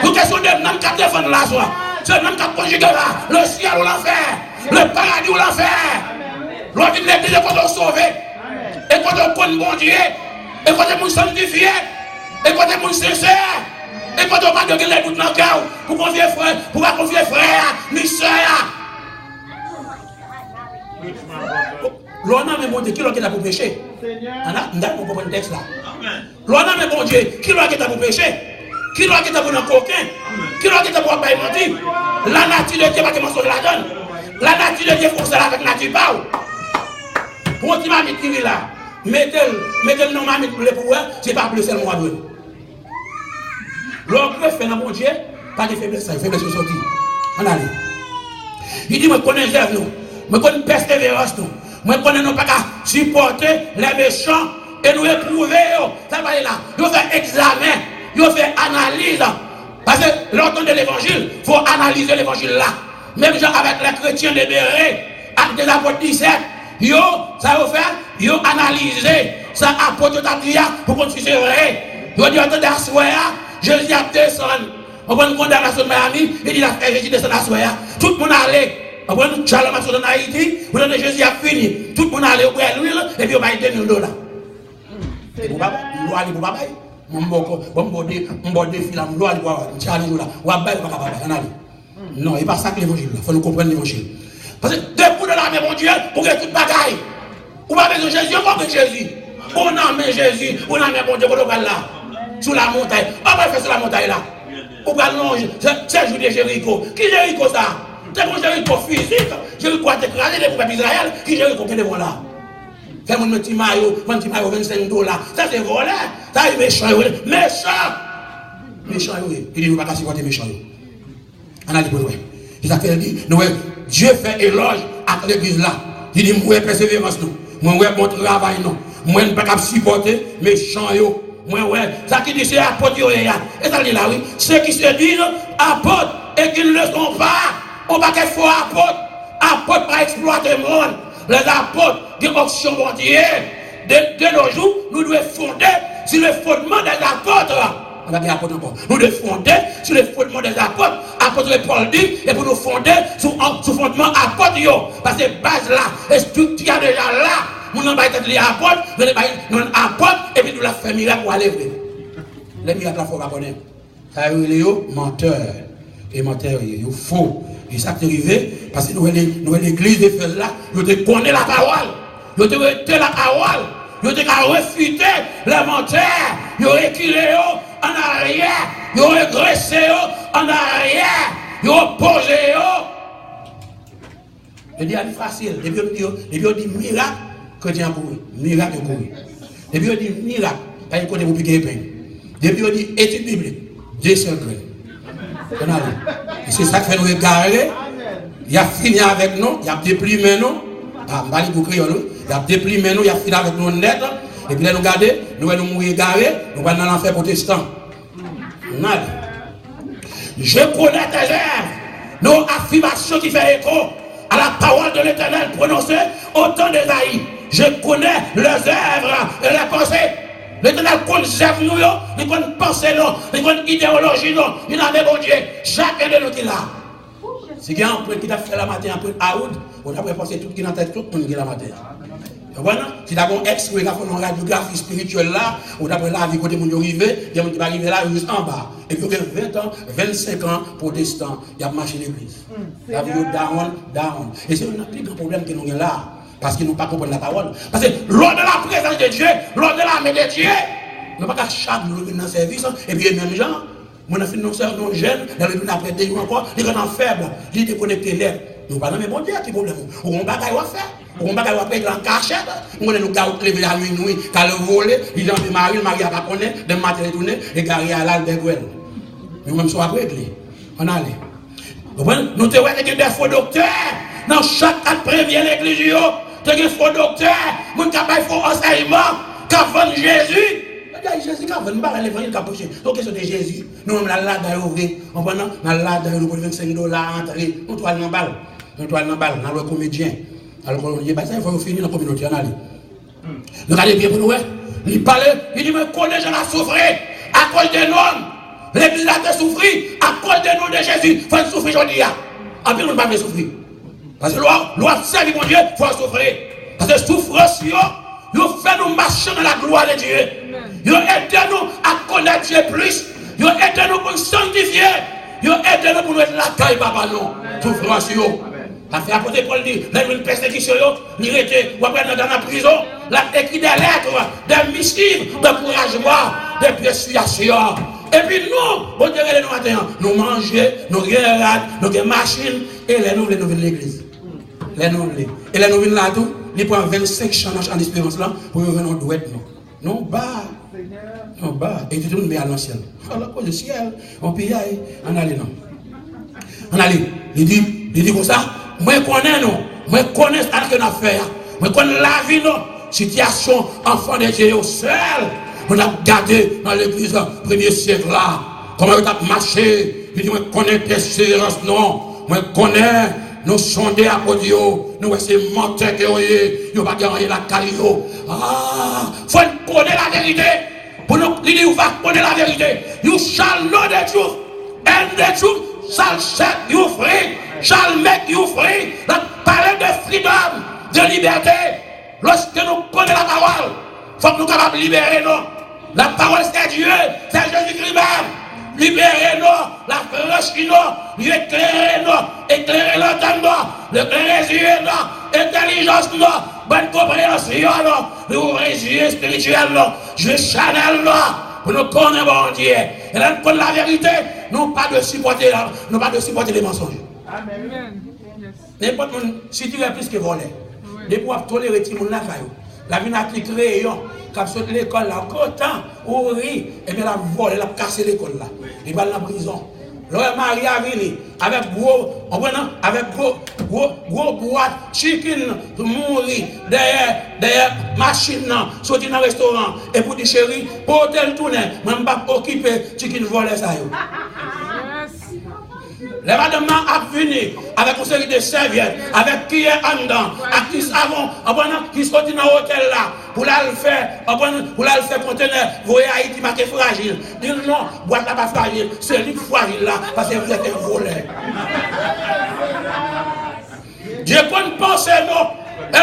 Nous question de même qu'à défendre la soie. C'est même qu'à conjuguer là. Le ciel ou l'enfer. Le paradis ou l'enfer. L'on dit l'église est pour nous sauver. Et pour nous connaître bon Dieu. Et pour nous sanctifier. Et pour nous sincère. Et pour nous pas de les doutes dans le cœur. Pour confier frère. Pour pas confier frère. Ni soeur. L'on a même bon Dieu. Qui l'a qui t'a pour pécher? On a pour comprendre le texte là. L'on a même bon Dieu. Qui l'a qui t'a pour pécher? Qui l'a qui t'a pour un coquin? Qui l'a qui t'a pour un bail menti? La nature de Dieu va te mentionner la donne. La nature de Dieu fonctionne avec la nature. Pour un petit mamie qui est là. mettez-le dans ma mite pour le pouvoir, c'est pas plus seulement à donner. L'homme fait dans mon Dieu, pas de faiblesse, faiblesse sortie. On allez. Il dit, moi, je connais les nous, je connais persévérance, nous, je connais nous pas qu'à supporter les méchants et nous éprouver. Ça va là. Ils fait examen, ils fait analyse. Parce que l'automne de l'évangile, il faut analyser l'évangile là. Même genre avec les chrétiens libérés, avec des apôtres 17, ça va faire, ils analyser, ça apôtre Tatria pour continuer c'est vrai. Ils dit, attendez à soi, Jésus a descendu. On prend une condamnation de Miami, il dit, Jésus descend à soi. Tout le monde allait. On prend une chalamation en Haïti, vous donnez Jésus a fini. Tout le monde allait au bout de l'huile, et puis on va aider $2. Et vous allez pour babaye. Non, il n'est pas ça que l'évangile. Il faut nous comprendre l'évangile. Parce que depuis de l'armée, mon Dieu, pour que toute bagaille. On va besoin de Jésus, on va besoin de Jésus. On a mis Jésus, on a mis mon Dieu, on va là. Sur la montagne. On va faire sur la montagne là. On va longer. C'est le jour de Jéricho. Qui Jéricho ça? C'est comme Jéricho physique. Jéricho a écrasé les peuples d'Israël. Qui Jéricho qui est devant là? C'est mon petit maillot, $25. Ça c'est volé. Ça c'est méchant. Méchant, oui. Il dit, nous ne pouvons pas supporter méchant. On a dit, il a dit, Dieu fait éloge à l'église là. Il dit, moi, persévérance, nous. Moi, mon travail, non. Moi, je ne peux pas supporter méchant. Moi, ça qui dit, c'est apôtre. Et ça dit là, oui. Ceux qui se disent apôtres et qui ne le sont pas, on va faire faux apôtres. Apôtres pour exploiter le monde. Les apôtres de l'option mondiale, de nos jours, nous devons fonder sur le fondement des apôtres. On va dire apôtres encore. Nous devons fonder sur le fondement des apôtres. Apôtres de Paul dit, et pour nous fonder sur le fondement apôtres. Parce que base là, et structure déjà là, nous n'avons pas été les apôtres, nous n'avons pas été apôtres, et puis nous l'avons fait miracle pour aller. Les miracles, il faut pas connaître. Ça a eu menteur. Et menteur, il est faux. Et ça qui est arrivé, parce que nous, l'église de Fès là, nous te connaissons la parole. Nous te rejeté la parole. Nous te refusé les menteurs. Nous reculé en arrière. Nous régressé en arrière. Nous opposé. Je dis, c'est facile. Depuis on dit miracle, chrétien a couru. Miracle a couru. Depuis on dit miracle, pas une côté pour piquer les peines. Depuis on dit étude biblique, Dieu seul craint. C'est ça qui fait nous égarer. Il a fini avec nous, il a déprimé nous. Il a déprimé nous, il a fini avec nous net. Et puis là, nous regarder, nous allons mourir égarés, nous allons dans l'enfer protestant. Je connais tes œuvres, nos affirmations qui font écho à la parole de l'Éternel prononcée au temps d'Ésaïe. Je connais leurs œuvres et les pensées. L'Éternel conserve nous, il connaît pensée, il connaît idéologie, il a des bon Dieu. Chacun de nous qui est là. Si il y a un point qui a fait la matin, un point out, on a penser tout qui est dans la tête, tout le monde qui est la matin. Voilà, si tu as un ex qui a fait une radiographie spirituelle là, on a pris la vie côté mon arrivé, il y a un qui va arriver là juste en bas. Et puis il y a 20 ans, 25 ans, protestant, il y a marché l'église. La vie down. Et c'est un plus grand problème que nous avons là. Parce qu'ils n'ont pas compris la parole. Parce que lors de la présence de Dieu, lors de la main de Dieu, nous n'avons pas qu'à chaque jour dans le service, et puis les mêmes gens, nous avons fait nos soeurs, nos jeunes, nous avons après des jours encore, ils sont faibles, ils sont déconnectés l'air. Nous ne parlons pas de mon Dieu, qui problème. On va pas faire. On va pas faire en cachette. On va nous lever la nuit, quand le voler, ils ont des maris, le mari n'a pas connu, des matins retournés, et garé à l'Alberguel. Nous-mêmes sommes après réglés. On allait. Nous te voyons des faux docteurs. Dans chaque quatre premiers l'église, tu as des faux docteurs, mon capable faux enseignement, qu'avant Jésus. Jésus, quand on va l'évangile capuché, donc question de Jésus, nous on a là d'ailleurs, on va là d'ailleurs pour $25 entrer, on doit dans balle, dans le comédien. Alors on dit, il faut finir dans la communauté. Nous allons bien pour nous, il parle, il dit, mais connais, j'en ai souffert à cause de nous. L'église a souffert à cause de nous de Jésus. Il faut souffrir aujourd'hui. En plus, nous ne pouvons pas souffrir. Parce que loi servir mon Dieu, il faut souffrir. Parce que souffrance, il fait nous marcher dans la gloire de Dieu. Il aide nous à connaître Dieu plus. Il aide nous pour nous sanctifier. Il aide nous pour nous être la taille, papa, non. Souffrance, parce que l'apôtre Paul dit, dans une persécution, il était dans la prison, il a écrit des lettres, des missives, d'encouragement, des persuasions. Et puis nous, bon Dieu, nous mangeons, nous regardons, nous avons des machines, et les nous venons de l'église. Et les nous venons là tout, il prend 25 chants en espérance là pour revenir en douette. Non, bah. Non, bah. Et tout le monde met à l'ancien. Alors, quoi, le ciel, on peut y aller. On allait, non. On allait. Il dit comme ça, moi, je connais, non. Moi, je connais ce qu'on a fait. Moi, je connais la vie, non. Situation, enfant de Dieu, seul. On a gardé dans l'église, premier siècle là. Comment on a marché. Il dit, moi, je connais persévérance, non. Moi, je connais. Nous sondés à audio, nous c'est menteur que vous pas gagner la carrière. Ah, faut connaître la vérité. Pour nous dire, vous va connaître la vérité. You shall know the truth, and the truth shall set you free, shall make you free. La parole de freedom, de liberté. Lorsque nous connaissons la parole, il faut que nous soyons capables de libérer nous. La parole c'est Dieu, c'est Jésus-Christ même. Libérez-nous, la franchis-nous, éclairez-nous, éclairez l'entendement, éclairez les yeux, l'intelligence, bonne compréhension, l'ouvrez les yeux spirituels, je chanel, pour nous connaître bon Dieu. Et là, nous connaissons la vérité, non pas de supporter les mensonges. Amen. N'importe qui, si tu es plus que volé, ne pourras tolérer tout le monde. La vie n'a plus créé, quand tu sorti de l'école, là, content, ou rit, et bien la volé, elle a cassé l'école là. Il va dans la prison. Le mari a venu avec gros boîte, chicken, mourir, derrière machine, sorti dans le restaurant, et pour dire chérie, pour hôtel tourner, même pas occuper, chicken volé ça. Les madames a venu avec une série de serviettes, avec qui est en dedans, avec qui savon, qui sont dans l'hôtel là, pour la faire conteneur, vous voyez Haïti marqué fragile. Dis non, boîte là pas fragile, c'est lui fragile là, parce que vous êtes un voleur. Dieu peut penser non, et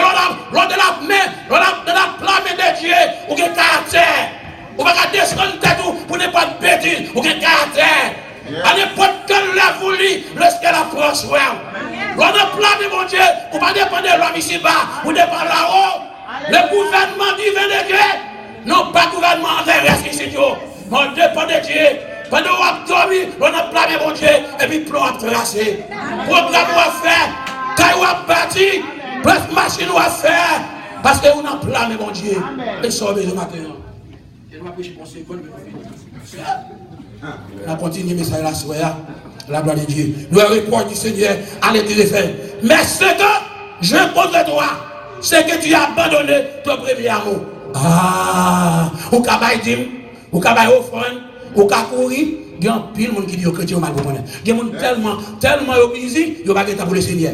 l'on de la main, l'on de la flamme de Dieu, ou de caractère, ou pas descendre tête pour ne pas de bêtises, ou de caractère. À n'importe quel la voulu, lorsqu'elle a prospéré. On a plein de mon Dieu, ou pas dépendre de l'homme ici-bas, ou dépendre là-haut. Le gouvernement divin de Dieu, non pas gouvernement terrestre ici, on dépend de Dieu. Pendant qu'on a dormi, on a plein de mon Dieu, et puis plan à tracer. Programme à faire, caillou à bâtir, place machine à faire, parce qu'on a plein de mon Dieu. Et ça, ce matin. Je dois prêcher pour ce qu'on veut. On a continué le message là, la gloire de Dieu. Le report du Seigneur à l'église fait. Mais ce que je contre toi, c'est que tu as abandonné ton premier amour. Ah, ou kabay dim, ou kabay offrande, ou courir, il y a un pile de monde qui dit que tu es mal compris. Il y a des gens tellement busy, il n'y a pas de temps pour le Seigneur.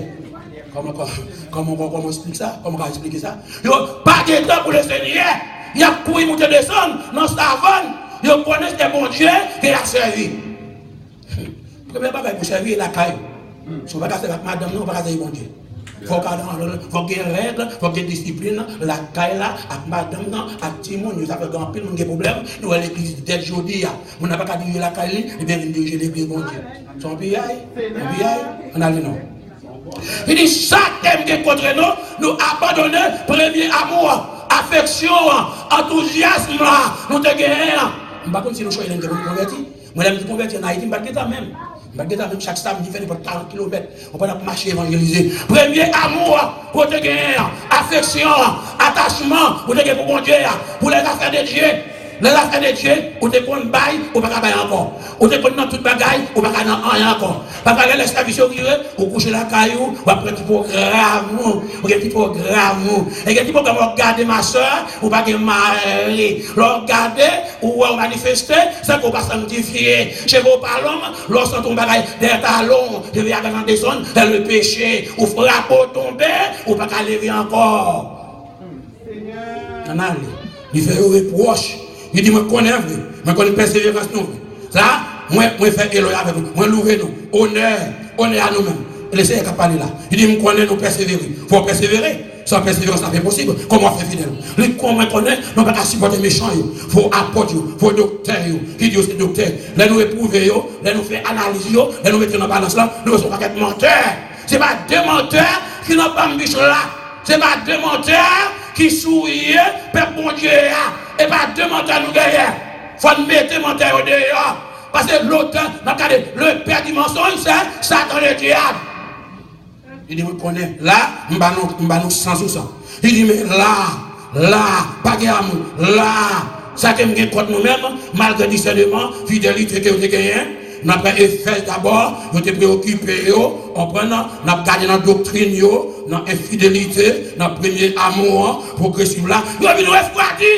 Comment explique ça? Comment expliquer ça? Il n'y a pas de temps pour le Seigneur. Il y a pour y monter descendre dans sa vanne. Ils connaissent des bons dieux qui a servi. Premier bagage pour servir la caille. Si on va casser avec madame, on va casser les bons dieux. Il faut qu'il y ait des règles, il faut qu'il y ait des disciplines. La caille là, avec madame, avec Timon, nous avons grand pile, nous avons des problèmes. Nous avons l'église dès aujourd'hui. On n'a pas qu'à diriger la caille, et bien diriger l'église bon Dieu. C'est un pillage, on a le nom. Il dit, chaque thème qui est contre nous, nous abandonnons premier amour, affection, enthousiasme, nous te gagnons. Je ne sais pas si nous choisissons de nous convertir. Moi, je me convertir en Haïti, je ne sais pas même. Je ne sais pas même chaque samedi, je fais 40 km. On peut marcher évangéliser. Premier amour pour te gagner. Affection, attachement pour te gagner pour mon Dieu. Pour les affaires de Dieu. Les affaires de Dieu, ou te prendre bail, ou pas bail encore. Ou te prendre dans toute bagaille, ou pas dans rien encore. Parce que les services ou coucher la caillou, ou après un petit programme, ou un petit programme. Et un petit programme, regarder ma soeur, ou pas de mari. Regarder, ou manifester, c'est qu'on va sanctifier. Chez vos parents, lorsqu'on tombe bagaille, des talons, je vais aller dans des zones, dans le péché, ou frappe au tomber, ou pas qu'à lever encore. Seigneur. Il fait un reproche. Il dit, moi, connais persévérance, nous. Ça, moi, faire éloigner avec nous. Moi, louer nous. Honneur à nous-mêmes. Et le Seigneur qui a parlé là. Il dit, moi, connais nous persévérer. Il faut persévérer. Sans persévérance, ça n'est pas possible. Comment faire fidèle? Les comment connaît, nous ne pouvons pas supporter les méchants. Il faut apporter, il faut docteur. Qui dit aussi docteur? Là, nous éprouver, là, nous faire analyse, là, nous mettons dans la balance là. Nous sommes pas des menteurs. Ce n'est pas deux menteurs qui n'ont pas un biche là. Ce n'est pas deux menteurs qui sourient, Père bon Dieu. Et pas deux menteurs nous derrière. Il faut mettre menteurs au dehors. Parce que l'auteur, le père du mensonge, c'est Satan le diable. Il dit, je connais. Là, je vais nous sans ou sans. Il dit, mais là, pas de amour. Là, ça que je contre nous-mêmes, malgré discernement, fidélité que vous avez gagné. Nous avons fait d'abord, nous sommes préoccupés, on prend, nous avons gardé notre doctrine, notre infidélité, notre premier amour, progressif là. Nous avons nous refroidir.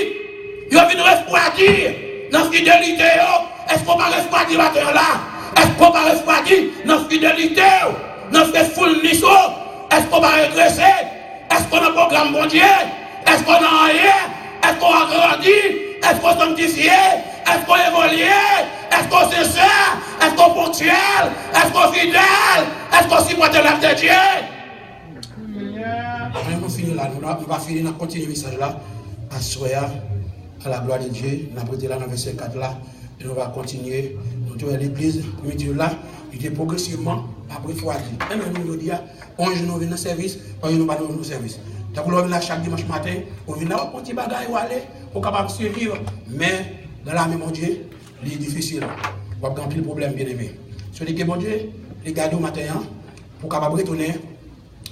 Nous avons nous refroidir. Notre fidélité, est-ce qu'on va refroidir matin là? Est-ce qu'on va refroidir notre fidélité? Notre foulnisse, est-ce qu'on va régresser? Est-ce qu'on a un programme bon Dieu? Est-ce qu'on a rien? Est-ce qu'on a grandi? Est-ce qu'on sanctifié? Est-ce qu'on évolue? Est-ce qu'on est sincère? Est-ce qu'on est ponctuel? Est-ce qu'on est fidèle? Est-ce qu'on supporte l'œuvre de Dieu? On finit là, on va finir, on va continuer le message là. À Soya, à la gloire de Dieu. On a prêté là dans le verset 4 là. Et on va continuer. Nous sommes à l'église, premier Dieu là, il est progressivement après fois dit. Et même nous dit, on joue nous venons dans service, on joue nous pas dans service. Donc on vient là chaque dimanche matin, on vient là, on petit bagaille ou aller, on capable de survivre. Mais dans la même mon Dieu, il est difficile. On va avoir un problème bien aimé. Celui qui est bon Dieu, les garder au matin pour capable retourner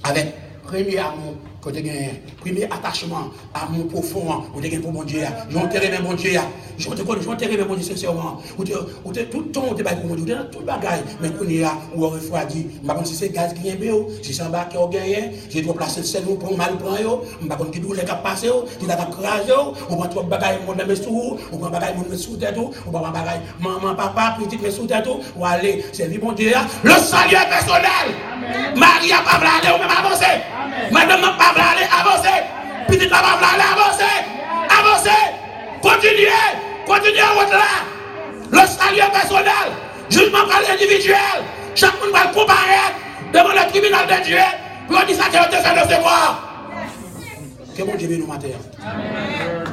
avec premier amour. Quand tu as premier attachement, amour profond, ou tu as pour mon Dieu, je vais enterrer mon Dieu, je vais enterrer mon Dieu sincèrement, ou tout le temps, tu es pour mon Dieu, tout le bagage, mais quand il y a, ou on refroidit, je ne sais pas si c'est gaz qui est bien, si c'est un bac qui est gagné, j'ai droit placer le cerveau pour mal prendre, je ne sais pas si douleur qui a passé, qui a crasé, ou prend tout bagage, mon met sous, ou prend bagage, mon met sous tête, ou prend bagage, maman, papa, petit met sous tête, ou aller, c'est lui mon Dieu, le salut personnel. Marie n'a pas parlé, ou même avancé. Madame n'a pas parlé, avancé. Petite n'a pas parlé, avancé. Avancez. Continuez à votre là. Le salut personnel. Jugement par l'individuel. Chaque monde va le comparer devant le tribunal de Dieu. Pour dire ça, que Dieu fait de quoi. Que mon Dieu nous matin. Amen.